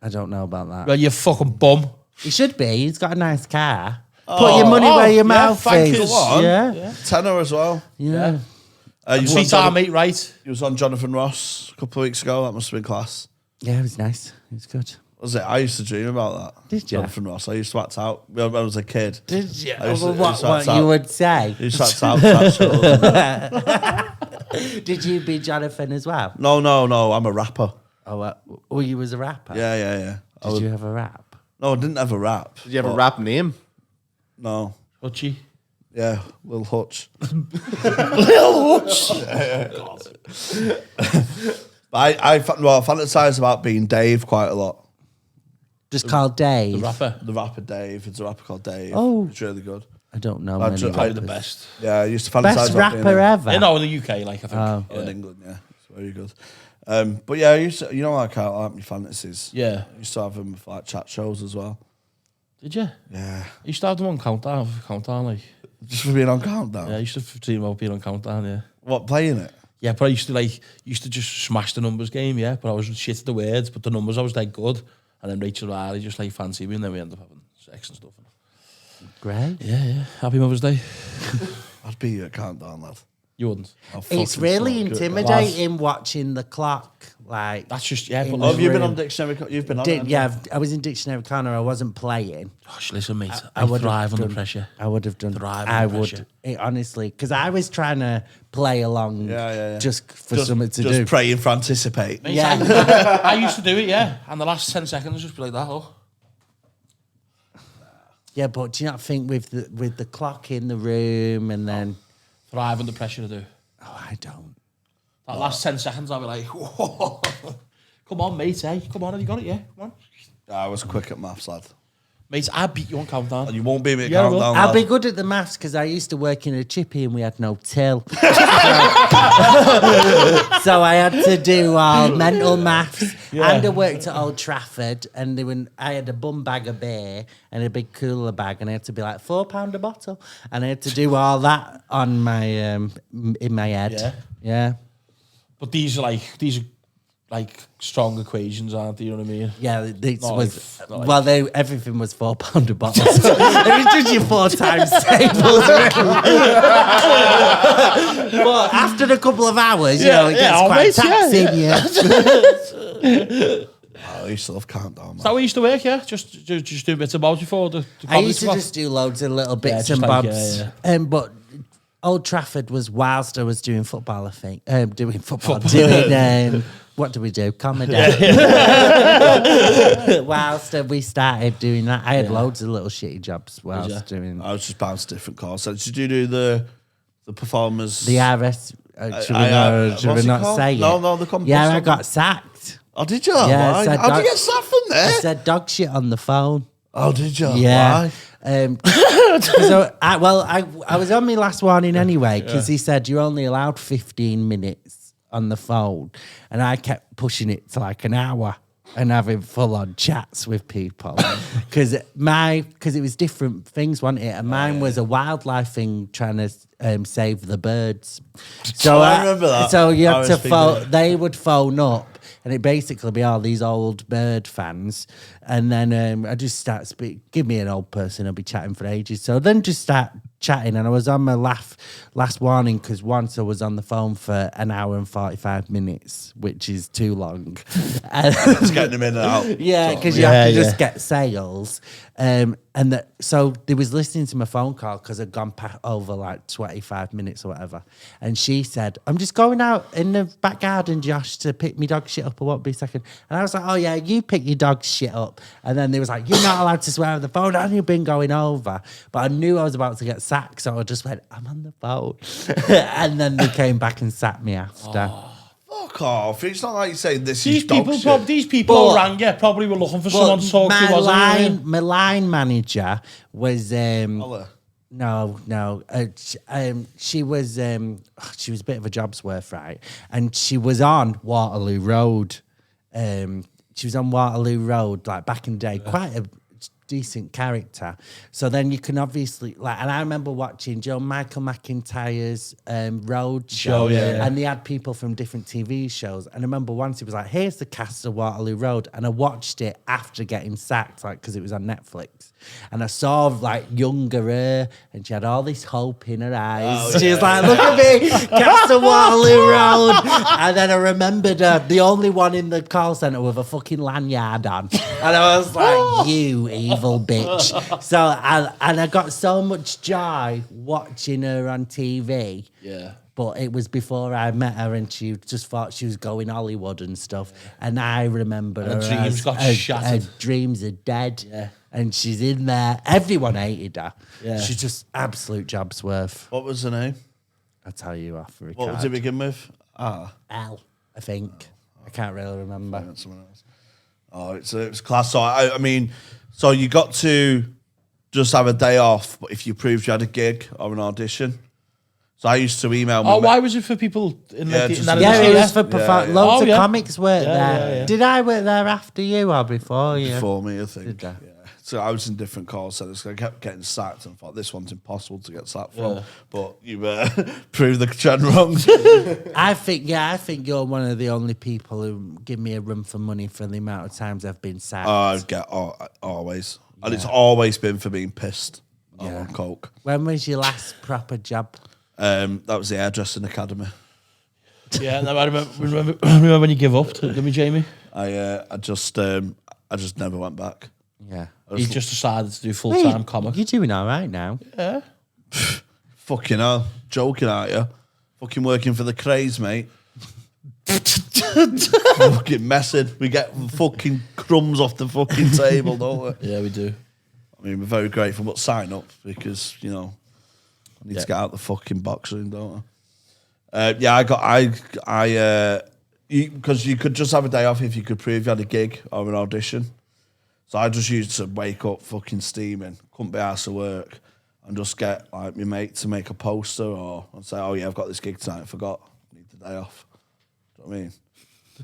I don't know about that. Well, you fucking bum. He should be. He's got a nice car. Put your money where your mouth thank is. you. One. Yeah. Tenor as well. Yeah. You was, on Sweet our Jonathan, mate, right? you was on Jonathan Ross a couple of weeks ago. That must have been class. Yeah, it was nice. It was good. Was it? I used to dream about that. Did you? Jonathan Ross. I used to act out when I was a kid. Did you? I used to- I What used to act you out. would say? I used to act out to that show. Did you be Jonathan as well? No. I'm a rapper. Oh, you was a rapper? Yeah. Did you have a rap? No, I didn't have a rap. Did you have a rap name? No. Hutchie. Yeah, Lil Hutch. I fantasize about being Dave quite a lot. Just called Dave. The rapper. The rapper Dave. It's a rapper called Dave. Oh. It's really good. I don't know. I'd Many ju- Probably I'd the rappers. best. Yeah, I used to fantasize Best about being rapper him. ever. In the UK, like I think. Oh. In England, yeah. It's very good. But yeah, I used to, like how I like my fantasies. Yeah. I used to have them with like chat shows as well. Did you? Yeah. You used to have them on countdown, like. Just for being on Countdown. Yeah, I used to dream about being on countdown. Yeah. What, playing it? Yeah, but I used to just smash the numbers game. Yeah, but I was shit at the words, but the numbers I was dead good. And then Rachel Riley just like fancied me, and then we ended up having sex and stuff. Great. Yeah. Happy Mother's Day. I'd be at Countdown, lad. You wouldn't. It's really intimidating watching the clock. Like That's just but Oh, have you been room. on Dictionary? You've been on it, haven't I was in Dictionary Corner. I wasn't playing. Gosh, listen, mate. I I would thrive under pressure. I would have done. Thrive I under would pressure. honestly, because I was trying to play along. Yeah. Just for Just- something to just do. praying for anticipate. Mate, Yeah. I used to do it, yeah. And the last 10 seconds just be like that, oh. Yeah, but do you not think with the clock in the room and then? Thrive under pressure to do. Oh, I don't. That last 10 seconds, I'll be like, whoa. Come on, mate, hey. Come on, have you got it, yeah? Come on. I was quick at maths, lad. Mate, I beat you on countdown. And you won't beat me at Yeah, I will. Countdown, I'll lad. be good at the maths because I used to work in a chippy and we had no till. So I had to do all mental maths. Yeah. And I worked at Old Trafford and I had a bum bag of beer and a big cooler bag and I had to be like £4 a bottle. And I had to do all that on my in my head. Yeah. Yeah. But these are like strong equations, aren't they? You know what I mean? Yeah, this Not was like- not like- well. Everything was £4 a bottle. So it was just your 4 times tables. But after a couple of hours, you know, it gets quite taxing. Yeah. Oh, I used to love Countdown, Is that man. where you used to work, yeah? Just do bits of about before the I used to just do loads of little bits just and like, bobs. yeah. But Old Trafford was whilst I was doing football, I think. Doing football. Doing, what do we do? Comedy. Whilst we started doing that, I had loads of little shitty jobs whilst doing I was just bounced different calls. So did you do the performers? the RS. Should what's we it not called? say it? No, the competition. Yeah, I got sacked. Oh, did you? Yeah, Why? I said How'd you dog- get sacked from there? I said dog shit on the phone. Oh, did you? Yeah. Why? So I was on my last warning anyway because he said you're only allowed 15 minutes on the phone, and I kept pushing it to like an hour. and having full-on chats with people. Because it was different things, wasn't it? And mine was a wildlife thing trying to save the birds. So I remember that. So you had to RSPB. phone, they would phone up, and it basically be all these old bird fans. And then I just start give me an old person, I'll be chatting for ages. So then just start chatting, and I was on my last warning because once I was on the phone for an hour and 45 minutes, which is too long. Just getting them in and out. Yeah, because you have to just get sales. So they was listening to my phone call because I'd gone over like 25 minutes or whatever. And she said, I'm just going out in the back garden, Josh, to pick my dog shit up. I won't be a second. And I was like, oh yeah, you pick your dog shit up. And then they was like, you're not allowed to swear on the phone. How you've been going over? But I knew I was about to get sacked. So I just went, I'm on the phone. And then they came back and sacked me after. Fuck off. It's not like you say this These is dog people, shit. these people who rang you probably were looking for someone to talk to. My line manager was Holla. no. She was a bit of a job's worth, right? And she was on Waterloo Road. She was on Waterloo Road like back in the day. Quite a decent character. So then you can obviously and I remember watching Michael McIntyre's Road Show, and they had people from different TV shows. And I remember once it was like, here's the cast of Waterloo Road, and I watched it after getting sacked, like because it was on Netflix. And I saw like younger her, and she had all this hope in her eyes. She was like, look at me, cast of Waterloo Road. And then I remembered her, the only one in the call centre with a fucking lanyard on. And I was like, you evil bitch. So, and I got so much joy watching her on TV. Yeah. But it was before I met her, and she just thought she was going Hollywood and stuff. And I remember her dreams got shattered. Her dreams are dead. Yeah. And she's in there. Everyone hated her. Yeah. She's just absolute job's worth. What was her name? I'll tell you off the record. What was it begin with? L, I think. I can't really remember. That's someone else. Oh, it was class. So I mean, so you got to just have a day off, but if you proved you had a gig or an audition. So I used to email. Why was it for people in Yeah, in just- that Yeah, industry? it was for perform. Loads of yeah. comics worked there. yeah. Did I work there after you or before you? Before me, I think. Did I? Yeah. So I was in different call centers. I kept getting sacked and thought this one's impossible to get sacked from. But you proved the trend wrong. I think you're one of the only people who give me a run for money for the amount of times I've been sacked. I get always. And it's always been for being pissed on coke. When was your last proper job? That was the hairdressing academy. Yeah, no, I remember when you give up, didn't we, Jamie? I just never went back. Yeah. You just decided to do full-time comic. You're doing all right now. Yeah. Fucking hell. Joking, aren't you? Fucking working for the craze, mate. Fucking messing. We get fucking crumbs off the fucking table, don't we? Yeah, we do. I mean, we're very grateful, but sign up because, I need to get out the fucking box room, don't I? Because you could just have a day off if you could prove you had a gig or an audition. So I just used to wake up fucking steaming, couldn't be arsed to work, and just get like my mate to make a poster or and say, oh yeah, I've got this gig tonight, I forgot, I need the day off. Do you know what I mean?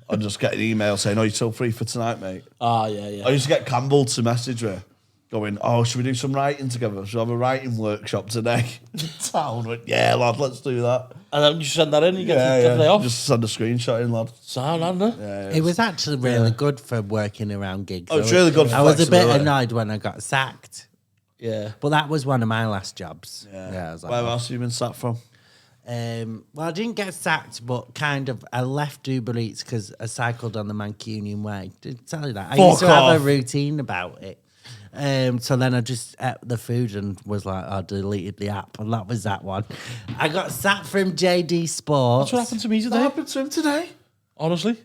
I'd just get an email saying, oh, you're still free for tonight, mate. Ah, yeah. I used to get Campbell to message me, going, oh, should we do some writing together? Should we have a writing workshop today? Town went, yeah, lad, let's do that. And then you send that in, you get the day off. Just send a screenshot in, lad. Sound, Anna. Yeah, It was actually really good for working around gigs. Oh, it's really good for I was a bit flexibility. annoyed when I got sacked, Yeah. but that was one of my last jobs. I was like, Where else have you been sat from? well, I didn't get sacked, but kind of, I left Uber Eats because I cycled on the Mancunian way. Did I tell you that? I used to have a routine about it. So then I just ate the food and was like, I deleted the app, and that was that one. I got sacked from JD Sports. That's what happened to me today. What happened to him today? Honestly.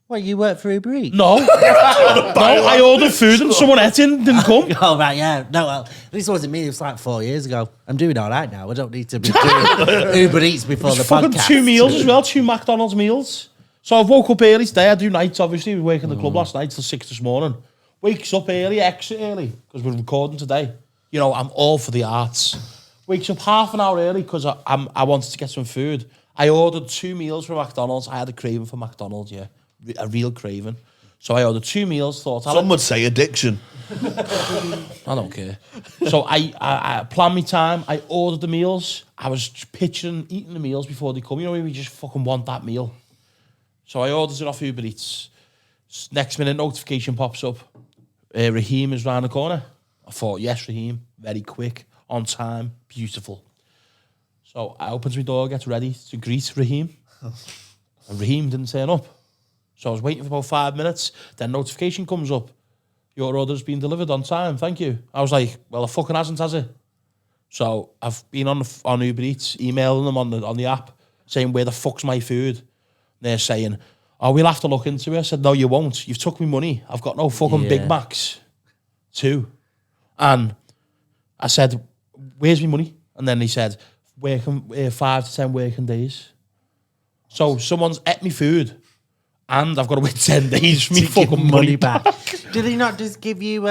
Well, you work for Uber Eats? No. No, I ordered food and someone ate it and didn't come. Oh, right, yeah. No, well, this wasn't me. It was like 4 years ago. I'm doing all right now. I don't need to be doing Uber Eats before the Fucking podcast. 2 meals as well, 2 McDonald's meals. So I woke up early today. I do nights, obviously. We work in the club last night till 6 this morning. Wakes up early, exit early, because we're recording today. I'm all for the arts. Wakes up half an hour early because I wanted to get some food. I ordered 2 meals from McDonald's. I had a craving for McDonald's, yeah. A real craving. So I ordered 2 meals, thought... Some would say addiction. I don't care. So I planned my time. I ordered the meals. I was picturing eating the meals before they come. You know when we just fucking want that meal. So I ordered it off Uber Eats. Next minute, notification pops up. Raheem is round the corner. I thought, yes, Raheem. Very quick, on time, beautiful. So I opens my door, gets ready to greet Raheem. And Raheem didn't turn up. So I was waiting for about 5 minutes. Then notification comes up. Your order's been delivered on time, thank you. I was like, well, it fucking hasn't, has it? So I've been on Uber Eats, emailing them on the app, saying, where the fuck's my food? And they're saying, oh, we'll have to look into it. I said, no, you won't. You've took me money. I've got no fucking Big Macs. 2. And I said, where's my money? And then he said, 5 to 10 working days. So someone's ate me food. And I've got to wait 10 days for me fucking money back. Do they not just give you,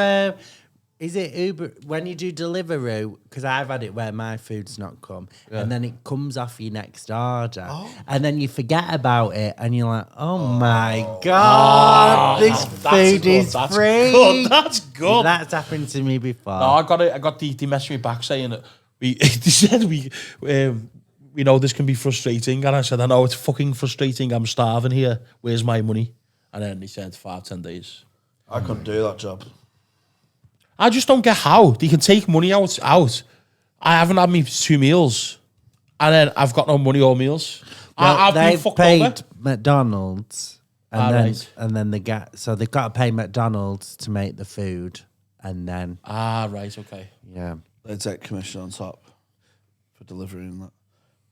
is it Uber, when you do Deliveroo, because I've had it where my food's not come, and then it comes off your next order, and then you forget about it, and you're like, oh my God, this food is free. That's good. That's happened to me before. No, I got the messaged me back saying that they said we know this can be frustrating. And I said, I know it's fucking frustrating. I'm starving here. Where's my money? And then he said 5-10 days. I couldn't do that job. I just don't get how they can take money out. I haven't had me 2 meals. And then I've got no money or meals. Well, I've been they've fucked paid over. McDonald's, and then right. they've got to pay McDonald's to make the food, and then Right, okay. yeah. They take commission on top for delivering that.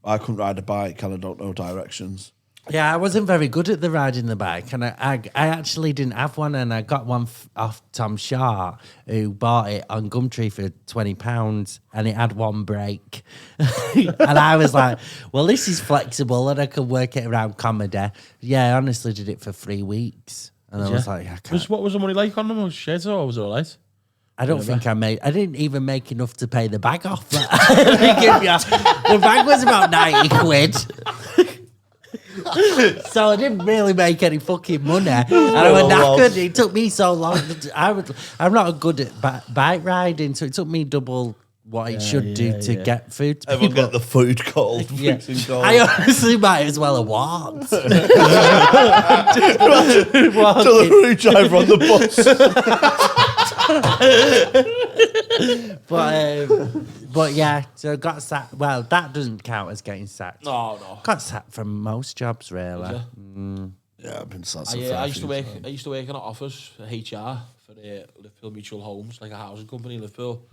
I couldn't ride a bike and I don't know directions. Yeah, I wasn't very good at the riding the bike, and I actually didn't have one, and I got one off Tom Shaw, who bought it on Gumtree for £20, and it had 1 brake. And I was like, well, this is flexible, and I could work it around comedy. Yeah, I honestly did it for 3 weeks, and I was like, I can't. What was the money like on them? Was shit or was it all right? I don't think I didn't even make enough to pay the bag off. The bag was about 90 quid. So I didn't really make any fucking money. And I was knackered. It took me so long. I'm not good at bike riding, so it took me double what it should do to get food to Everyone people. get the food cold. Yeah. Cold. I honestly might as well have walked. Delivery driver on the bus. But yeah, so got sacked. Well, that doesn't count as getting sacked. No. Got sacked from most jobs, really. Yeah, I've been sacked. I used to work in an office for HR for Liverpool Mutual Homes, like a housing company in Liverpool.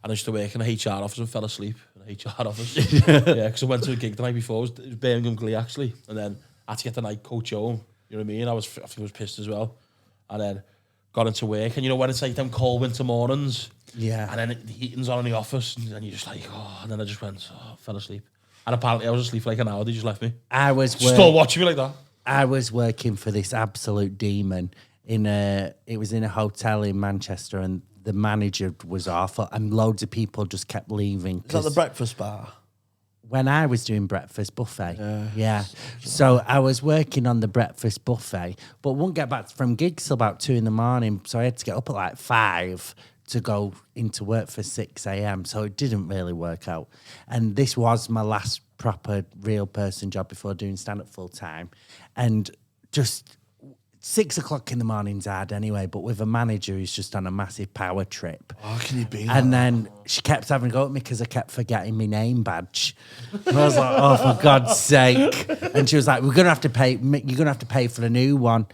And I used to work in a HR office and fell asleep in a HR office. Yeah, because I went to a gig the night before. It was Birmingham Glee, actually. And then I had to get the night coach home. You know what I mean? I think I was pissed as well. And then got into work. And you know when it's like them cold winter mornings? Yeah. And then the heating's on in the office. And then you're just like, oh. And then I just went, fell asleep. And apparently I was asleep for like an hour. They just left me. Still watching me like that. I was working for this absolute demon. It was in a hotel in Manchester, and the manager was awful, and loads of people just kept leaving. Is that the breakfast bar? When I was doing breakfast buffet, yeah. So I was working on the breakfast buffet, but wouldn't get back from gigs till about 2 a.m. So I had to get up at like 5 to go into work for 6 a.m. So it didn't really work out. And this was my last proper real person job before doing stand-up full time, and just 6 o'clock in the morning's hard anyway, but with a manager who's just on a massive power trip. Oh, can you be And then she kept having to go at me because I kept forgetting my name badge. And I was like, oh, for God's sake. And she was like, you're going to have to pay for a new one.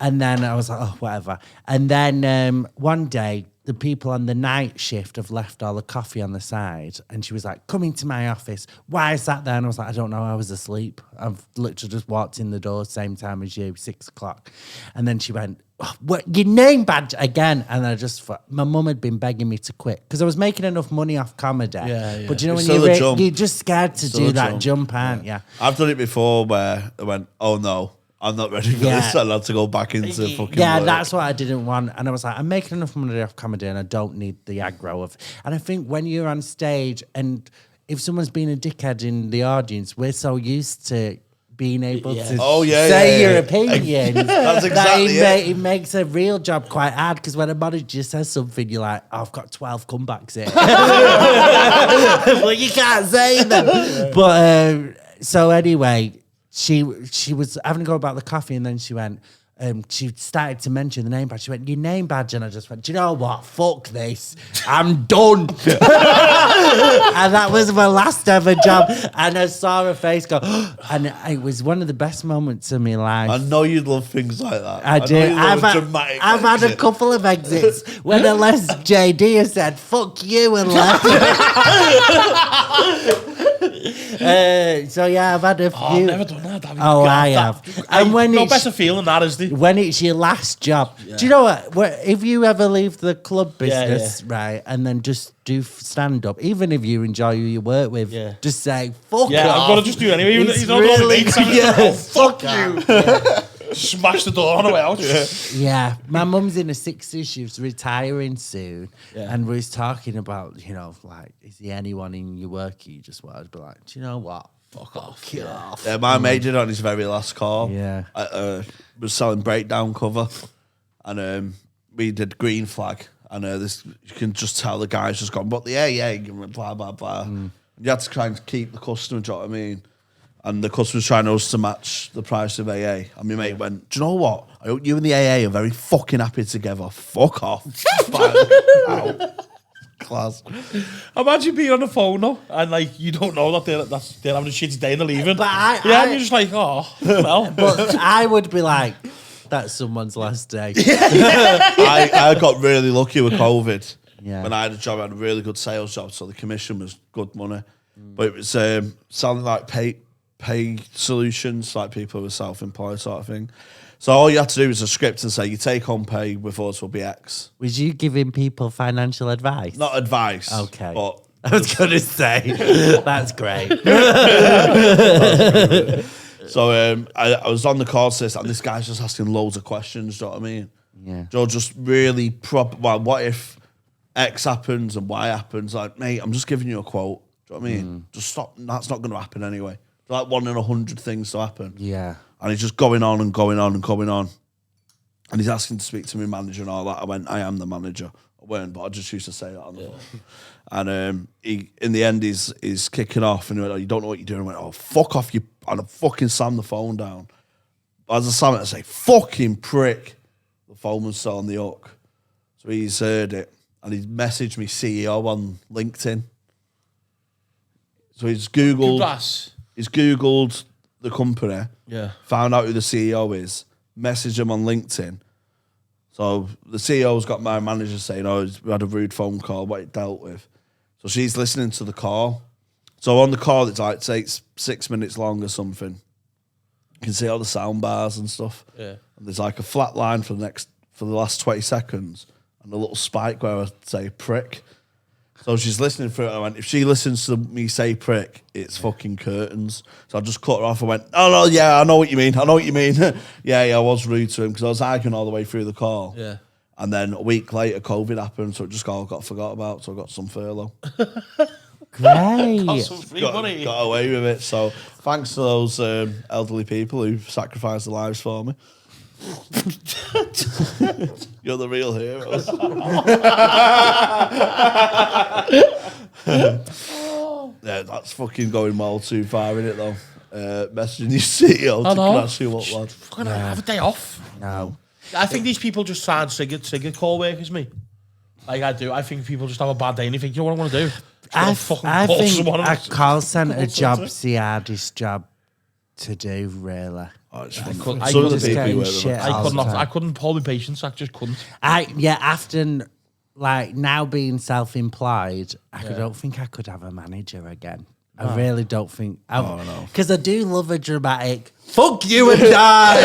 And then I was like, oh, whatever. And then one day, the people on the night shift have left all the coffee on the side. And she was like, come into my office. Why is that there? And I was like, I don't know. I was asleep. I've literally just walked in the door same time as you, 6 o'clock. And then she went, oh, what, your name badge again? And I just thought, my mum had been begging me to quit because I was making enough money off comedy. Yeah. But you know, It's when still a you're just scared to do that jump, aren't you? I've done it before where I went, oh no, I'm not ready for this. I had to go back into fucking work. That's what I didn't want. And I was like, I'm making enough money off comedy and I don't need the aggro of. And I think when you're on stage and if someone's been a dickhead in the audience, we're so used to being able to yeah, say yeah, your yeah. opinion. That's exactly it. It makes a real job quite hard because when a manager says something, you're like, I've got 12 comebacks here. Well, you can't say them. But so anyway, she was having to go about the coffee and then she went, she started to mention the name badge. She went, your name badge. And I just went, do you know what? Fuck this. I'm done. And that was my last ever job. And I saw her face go, and it was one of the best moments of my life. I know you'd love things like that. I do. I've had a couple of exits when I left JD and said, fuck you, and left. So yeah, I've had a few. Oh, I've never done that. I have. And when no it's better feeling that is the. when it's your last job, do you know what? If you ever leave the club business, right, and then just do stand up, even if you enjoy who you work with, just say fuck. Yeah, off. I'm gonna just do it anyway. It's He's not really, fuck you. Smash the door on the way out. Yeah, my mum's in her 60s. She's retiring soon, and we was talking about, like, is there anyone in your work you just want to be like, do you know what? Fuck off. Yeah, my mate did on his very last call. Yeah. Was selling breakdown cover, and we did green flag, and this you can just tell the guy's just gone, but the AA, blah blah blah. You had to try and keep the customer. Do you know what I mean? And the customer's trying us to match the price of AA. And my mate went, do you know what? I hope you and the AA are very fucking happy together. Fuck off. Ow. Class. Imagine being on the phone though, and like you don't know that they're having a shitty day and they're leaving. But and you're just like, oh, well. But I would be like, that's someone's last day. I got really lucky with COVID. Yeah. When I had a job, I had a really good sales job, so the commission was good money. But it was sounding like pay solutions, like people who were self-employed sort of thing. So all you had to do was a script and say, your take-home pay with us will be X. Was you giving people financial advice? Not advice. Okay. But I was going to say, that's great. So I was on the call list, and this guy's just asking loads of questions, do you know what I mean? Yeah. Joe just really well, what if X happens and Y happens? Like, mate, I'm just giving you a quote. Do you know what I mean? Just stop. That's not going to happen anyway. It's like 1 in 100 things to happen. Yeah. And he's just going on and going on and going on. And he's asking to speak to my manager and all that. I went, I am the manager. I weren't, but I just used to say that on the phone. And he, in the end, he's kicking off and he went, oh, you don't know what you're doing. I went, oh, fuck off, you. And I fucking slammed the phone down. As I slammed it, I say, fucking prick. The phone was still on the hook. So he's heard it. And he messaged me CEO on LinkedIn. So he's Googled the company, found out who the CEO is, messaged him on LinkedIn. So the CEO's got my manager saying, oh, we had a rude phone call, what it dealt with. So she's listening to the call. So on the call, it's like takes 6 minutes long or something. You can see all the sound bars and stuff. Yeah. And there's like a flat line for the last 20 seconds and a little spike where I say prick. So she's listening through it. I went, if she listens to me say prick, it's fucking curtains. So I just cut her off. I went, oh, no, yeah, I know what you mean. yeah, I was rude to him because I was arguing all the way through the call. Yeah. And then a week later, COVID happened, so it just got forgot about. So I got some furlough. Great. Got some free money. Got away with it. So thanks to those elderly people who sacrificed their lives for me. You're the real heroes. Yeah, that's fucking going well too far, isn't it, though? Messaging your CEO to crash you up, lad. Fucking have a day off. No. I think these people just try and trigger call workers me. Like I do. I think people just have a bad day and they think, you know what I want to do? I think a call centre job's the hardest job to do, really. Oh, it's I couldn't hold my patience. I just couldn't. After like now being self-employed, I don't think I could have a manager again. I really don't think. Because I do love a dramatic fuck you and die.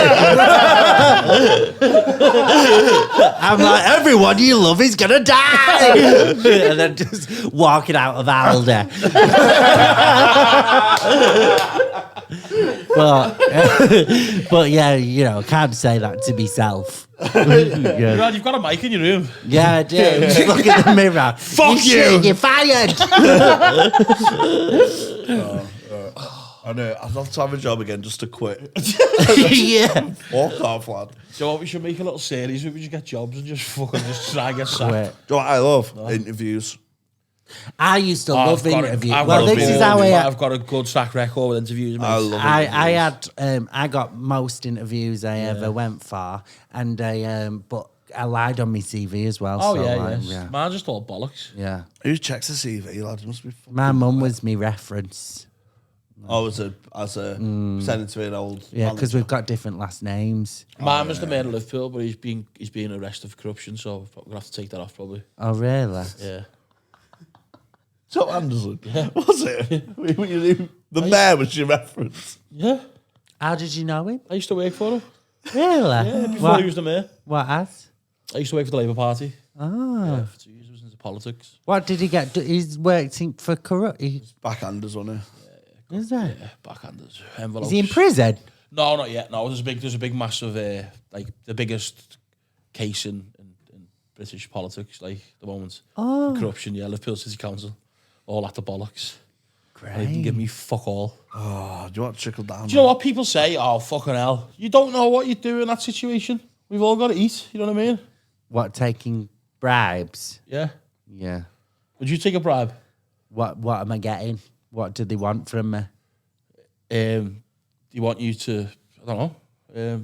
I'm like, everyone you love is gonna die. And then just walking out of Alder. But yeah, I can't say that to myself. Yeah. You've got a mic in your room. Yeah, I do. Just look in the mirror. Fuck you! You're fired. I know. I'd love to have a job again just to quit. Yeah. Walk off, lad. Do you know what? We should make a little series where we just get jobs and just fucking just try and get sacked. Quit. Do you know what I love? Interviews. I used to love interviews. I've Well, got this a is good- how I've got a good track record with interviews, mate. I love I interviews. had I got most interviews I ever went for, and but I lied on my CV as well. Oh so yeah, like, yes. yeah, Mine just all bollocks. yeah. Who checks the CV, lad? It must be fucking My mum was my reference. Oh, as a send it to an old. Yeah, because manager. we've got different last names. Mine was the mayor of Liverpool, but he's being arrested for corruption, so we're gonna have to take that off probably. Oh really? Yeah. So Anderson, was it? The mayor was your reference. Yeah. How did you know him? I used to work for him. Really? Before he was the mayor. What as? I used to work for the Labour Party. Oh. Yeah, for 2 years I was into politics. What did he get? He's working for corrupt. Backhanders, wasn't Is that? Yeah, backhanders, envelopes. Is he in prison? No, not yet. No, there's a big massive, like the biggest case in British politics, like the moment. Oh. For corruption, yeah, Liverpool City Council. All at the bollocks. Great. They didn't give me fuck all. Oh, do you want to trickle down? Do you know what people say? Oh, fucking hell. You don't know what you do in that situation. We've all got to eat. You know what I mean? What, taking bribes? Yeah. Yeah. Would you take a bribe? What am I getting? What do they want from me? Do you want you to, I don't know.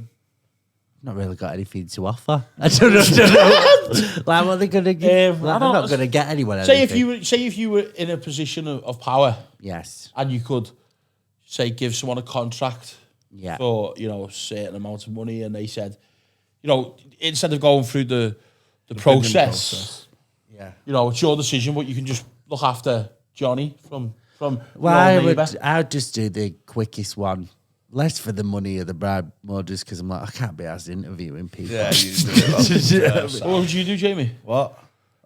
Not really got anything to offer. I don't know. Like, what are they going to give? I Like, I'm don't not know. going to get anyone Say anything. if you were in a position of power Yes. and you could, say, give someone a contract Yeah. for, a certain amount of money, and they said, instead of going through the process, Yeah. it's your decision, but you can just look after Johnny from Well, your neighbour. I would just do the quickest one. Less for the money or the bribe, more just because I'm like, I can't be asked interviewing people. Yeah, you do it. What would you do, Jamie? What?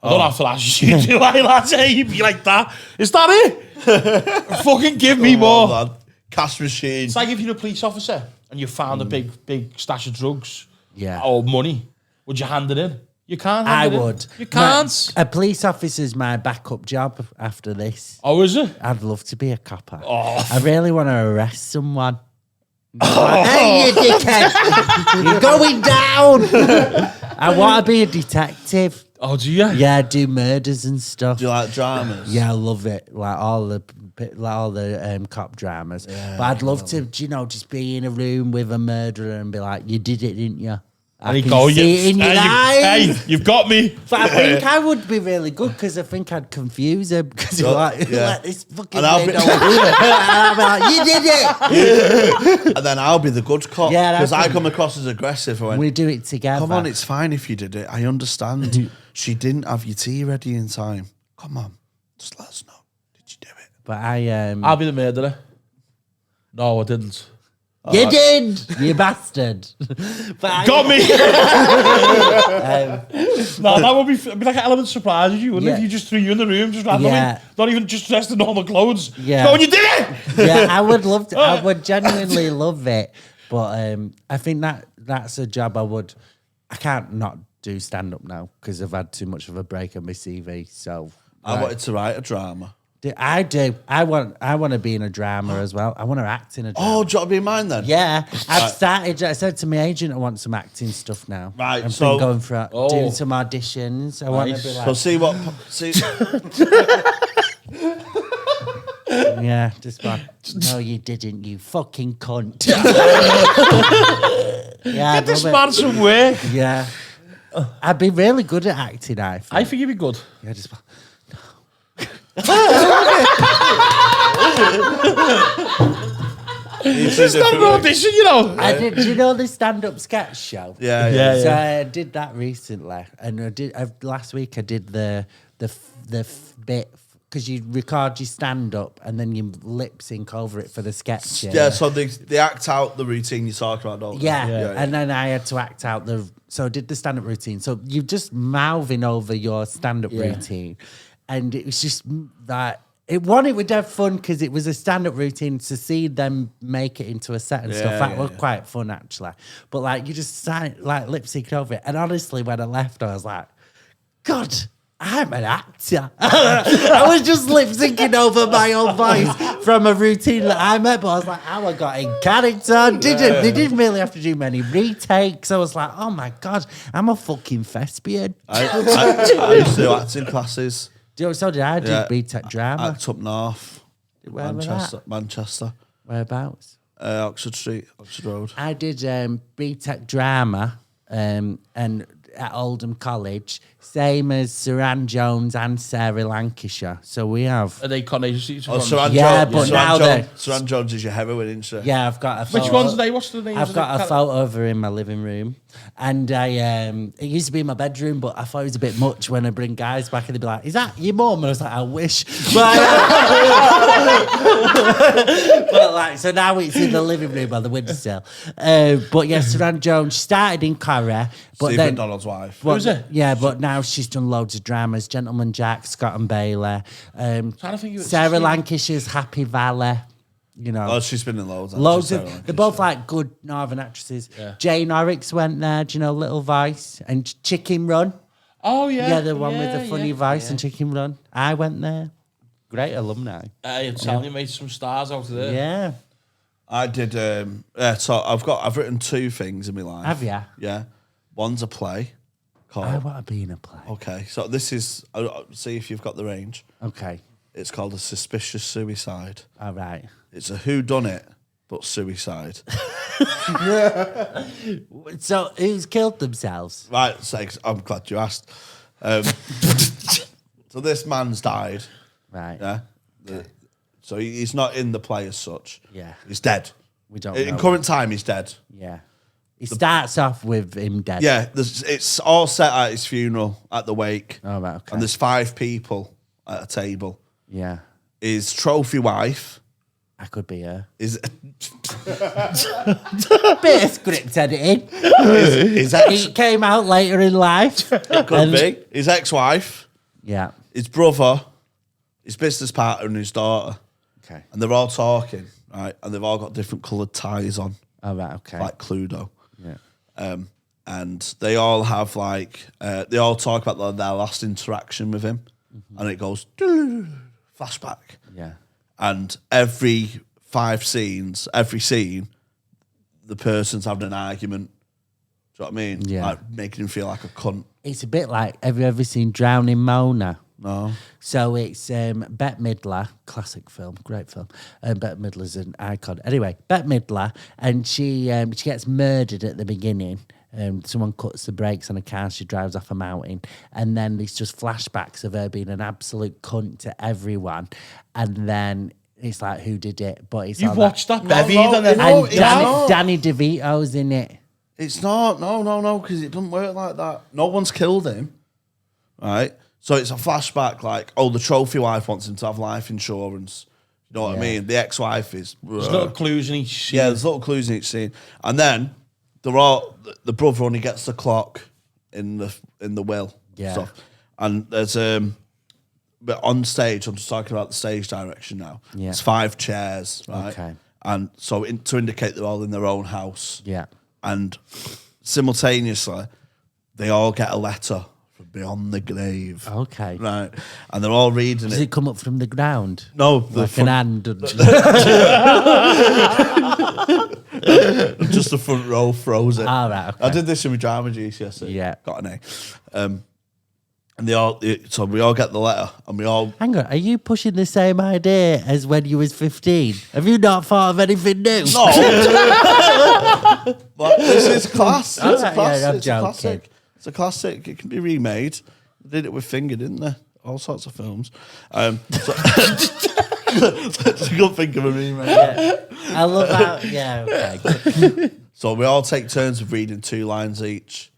I don't have to ask you. Do I, lads? Hey, you'd be like that. Is that it? Fucking give me more. Lad. Cash machine. It's like if you're a police officer and you found a big stash of drugs, Yeah. or money. Would you hand it in? You can't. I Hand it in. would. You can't. A police officer's my backup job after this. Oh, is it? I'd love to be a copper. Oh. I really want to arrest someone. Like, hey, you dickhead! You're going down! I want to be a detective. Oh, do you? Yeah, do murders and stuff. Do you like dramas? Yeah, I love it. Like all the cop dramas. But I'd love to, just be in a room with a murderer and be like, "You did it, didn't you?" I There can you go. see it in your eyes. Hey, you've got me. But I think I would be really good because I think I'd confuse him because you're like, yeah. like this fucking And I'll be- weirdo. And I'll be like, you did it. And then I'll be the good cop. Yeah, Because that's I come across as aggressive. I went, We do it together. come on, it's fine if you did it. I understand. She didn't have your tea ready in time. Come on, just let us know. Did you do it? But I'll be the murderer. No, I didn't. you did, you bastard. But I- Got me. No, that would be like an element of surprise, you wouldn't? Yeah. If you just threw you in the room, just randomly, Yeah. not even just dressed in normal clothes. Yeah. Go, and you did it. Yeah, I would love to. I would genuinely love it. But I think that's a job I can't not do stand up now because I've had too much of a break on my CV. So I wanted to write a drama. I do. I want to be in a drama as well. I want to act in a drama. Oh, do you want to be in mine then? Yeah, I've started. I said to my agent, I want some acting stuff now. Right, I've so- been going for Oh. doing some auditions. I want to be So like, see what... See, yeah, just like, no, you didn't, you fucking cunt. Yeah, Get this man some work. Yeah, I'd be really good at acting. I think. I think you'd be good. Yeah, just. It's not an audition, I did. Do you know the stand-up sketch show? yeah, Yeah, yeah. So I did that recently, and I did last week. I did the bit because you record your stand-up and then you lip sync over it for the sketch. Yeah, so they act out the routine you talk about, don't they? Yeah, and then I had to act out so I did the stand-up routine. So you're just mouthing over your stand-up routine, and it was just that. It would have fun because it was a stand-up routine to see them make it into a set and stuff. That was quite fun actually. But you just lip sync over it. And honestly, when I left, I was like, God, I'm an actor. I was just lip syncing over my own voice from a routine that I met, but I was like, I got in character. They didn't really have to do many retakes. I was like, oh my God, I'm a fucking thespian. I used to do acting classes. So did I. I did BTEC drama. Act up north. Where was that? Manchester. Whereabouts? Oxford Street, Oxford Road. I did BTEC drama and at Oldham College, same as Sir Anne Jones and Sarah Lancashire. So we have. Are they con agencies? Sir Anne but now they're. Sir Anne Jones is your heroine, isn't she? Yeah, I've got a photo. Which ones are they? What's the names? I've got a photo of her in my living room. And it used to be in my bedroom, but I thought it was a bit much when I bring guys back and they'd be like, is that your mum? And I was like, I wish. But like, so now it's in the living room by the windowsill. But yeah, Sir Anne Jones, she started in Curry. But Steve then, McDonald's wife. Who's it? Yeah, but now she's done loads of dramas. Gentleman Jack, Scott and Bailey. Trying to think of it. Sarah Lancashire's Happy Valley. You know, Oh, she's been in loads. loads of. They're both like good Northern actresses. Yeah. Jane Horrocks went there. Do you know Little Vice and Chicken Run? Oh yeah, Yeah, the one with the funny voice and Chicken Run. I went there. Great alumni. I'm telling you, made some stars out of there. Yeah. I did. So I've written 2 things in my life. Have ya? Yeah. One's a play. Called. I want to be in a play. Okay, so this is. See if you've got the range. Okay. It's called A Suspicious Suicide. All right. It's a whodunit, but suicide. So who's killed themselves? Right, so I'm glad you asked. So this man's died. Right. Yeah. So he's not in the play as such. Yeah. He's dead. We don't In know. current time, he's dead. Yeah. It starts off with him dead. Yeah, it's all set at his funeral, at the wake. Oh, right, okay. And there's 5 people at a table. Yeah. His trophy wife I could be her. is Bit of script editing. his ex. It came out later in life. Could be his ex-wife, Yeah. his brother, his business partner, and his daughter. Okay. And they're all talking, right? And they've all got different coloured ties on, All right. Okay. like Cluedo. Yeah. And they all have they all talk about their last interaction with him, and it goes flashback. Yeah. And every scene, the person's having an argument. Do you know what I mean? Yeah. Like making him feel like a cunt. It's a bit like, have you ever seen Drowning Mona? No. So it's Bette Midler, classic film, great film. Bette Midler's an icon. Anyway, Bette Midler, and she gets murdered at the beginning. Someone cuts the brakes on a car, she drives off a mountain, and then there's just flashbacks of her being an absolute cunt to everyone. And then it's like, who did it? But it's You've all watched that No, Bevy, no, and then no, And it's not. Danny DeVito's in it. It's not. No, because it doesn't work like that. No one's killed him, right? So it's a flashback like, oh, the trophy wife wants him to have life insurance. You know what I mean? The ex-wife is... there's little clues in each scene. Yeah, there's little clues in each scene. And then the brother only gets the clock in the will. Yeah. Stuff. And there's but on stage, I'm just talking about the stage direction now. Yeah. It's 5 chairs, right? Okay. And so to indicate they're all in their own house. Yeah. And simultaneously, they all get a letter from beyond the grave. Okay. Right. And they're all reading Does it come up from the ground? No, Like an hand. just the front row throws it. All right, okay. I did this in my drama GC yesterday. Yeah. Got an A. And so we all get the letter, and we all... Hang on, are you pushing the same idea as when you was 15? Have you not thought of anything new? No! But this is class. It's a Alright, classic. yeah, I'm It's a classic. joking. It's a classic. It can be remade. They did it with Finger, didn't they? All sorts of films. So it's a good thing of a remake. Yeah. I love that. Yeah, okay. So we all take turns of reading 2 lines each.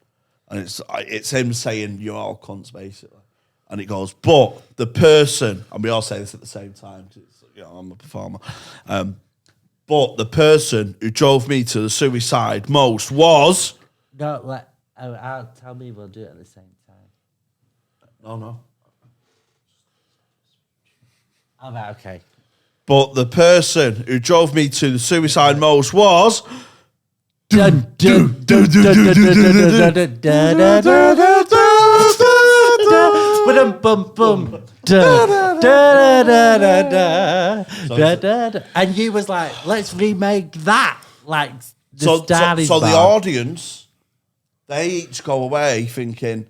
And it's him saying, you're all cunts, basically. And it goes, but the person, and we all say this at the same time, 'cause I'm a performer. But the person who drove me to the suicide most was... No, I'll tell me we'll do it at the same time. No. All right, okay. But the person who drove me to the suicide most was... Dun, dun, dun, dun, dun, dun, dun, dun, dun, dun, dun, dun, dun, dun, dun. Ba-dum-bum-bum. Da-da-da-da-da. And you was like, let's remake that. Like, So the audience, they each go away thinking,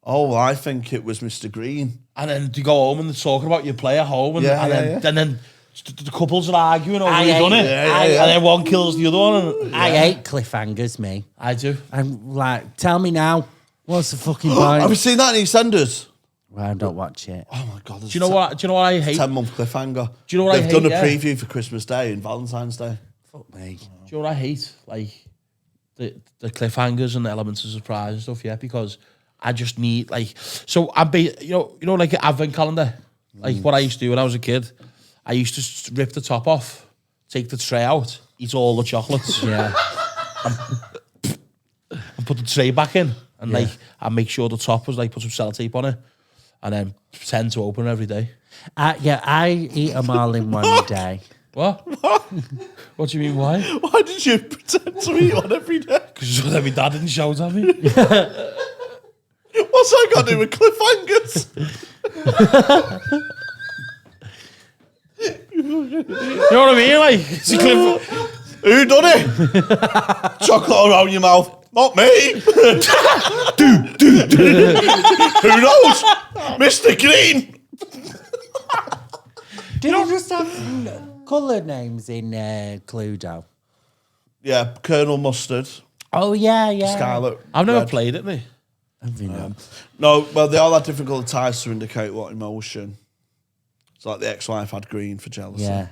oh, well, I think it was Mr. Green. And then you go home and they're talking about your play at home. And, and then the couples are arguing over who done it. And then one kills the other one. And, I hate cliffhangers, me. I do. I'm like, tell me now, what's the fucking point? Have you seen that in EastEnders? Well, I don't watch it. Oh my God. Do you know what I hate? 10-month cliffhanger. Do you know what I They've hate? done a preview for Christmas Day and Valentine's Day. Fuck me. Do you know what I hate? Like the cliffhangers and the elements of surprise and stuff, yeah, because I just need like you know like an advent calendar. Like what I used to do when I was a kid. I used to rip the top off, take the tray out, eat all the chocolates. Yeah. And put the tray back in. And like I make sure the top was like put some sellotape on it. And then pretend to open it every day. I eat them all in one day. What? What do you mean, why? Why did you pretend to eat one every day? Because my dad didn't shout at me. What's that got to do with cliffhangers? You know what I mean? Like, it's a cliff. Who done it? Chocolate around your mouth. Not me. Who knows? Mr. Green. Do you just have colour names in Cluedo? Yeah, Colonel Mustard. Oh, yeah. Scarlet. I've never Red. played it, me. Have you not? No, well, they all had different coloured ties to indicate what emotion. It's like the ex-wife had green for jealousy. Yeah.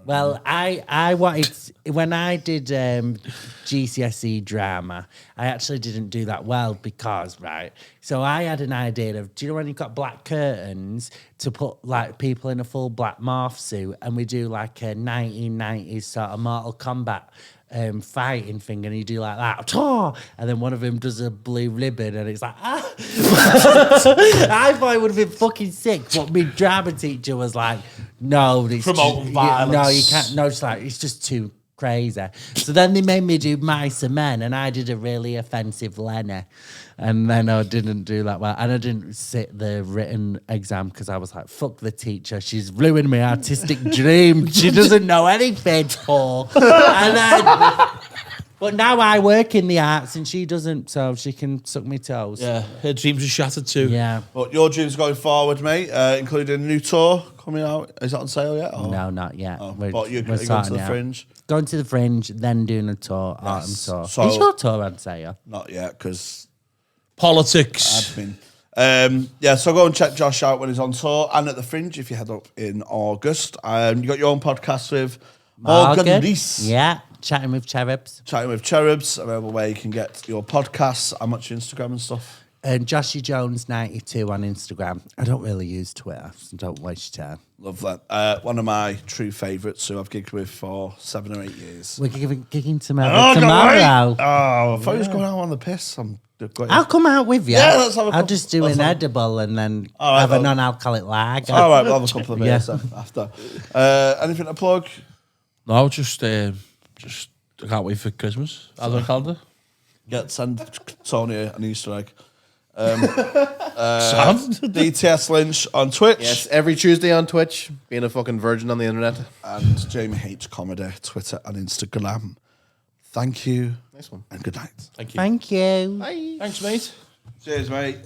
Well, I wanted, when I did GCSE drama, I actually didn't do that well because, right, so I had an idea of, do you know when you've got black curtains to put like people in a full black morph suit and we do like a 1990s sort of Mortal Kombat fighting thing and you do like that, and then one of them does a blue ribbon and it's like, ah. I thought it would have been fucking sick, but my drama teacher was like, no, it's Promoting violence. No, you can't. No, it's like it's just too crazy. So then they made me do Mice and Men, and I did a really offensive Lenny, and then I didn't do that well, and I didn't sit the written exam because I was like, fuck the teacher, she's ruined my artistic dream. She doesn't know anything, Paul. And then, but now I work in the arts and she doesn't, so she can suck me toes. Yeah, her dreams are shattered too. Yeah. But your dreams going forward, mate, including a new tour coming out. Is that on sale yet? Or? No, not yet. But you're we're going to sorting the it out. Fringe? Going to the Fringe, then doing a tour, autumn tour. So- Is your tour on sale? Not yet, because Politics. admin. So go and check Josh out when he's on tour and at the Fringe if you head up in August. You got your own podcast with Morgan Rees. Yeah, chatting with cherubs. Chatting with Cherubs, available where you can get your podcasts. How much your Instagram and stuff? And Joshy Jones 92 on Instagram. I don't really use Twitter, so don't waste your time. Love that. One of my true favourites who I've gigged with for 7 or 8 years. We're gigging tomorrow. Oh, I thought he was going out on the piss. I'll come out with you. Yeah, let's have a I'll couple- just do let's an have- edible and then All right, have a well- non-alcoholic lager. All right, we'll have a couple of beers Yeah. then after. Anything to plug? No, just I can't wait for Christmas. Advent calendar. Send Tony an Easter egg. Sound? DTS Lynch on Twitch. Yes, every Tuesday on Twitch, being a fucking virgin on the internet. And Jamie H Comedy, Twitter and Instagram. Thank you. Nice one. And good night. Thank you. Thank you. Bye. Thanks, mate. Cheers, mate.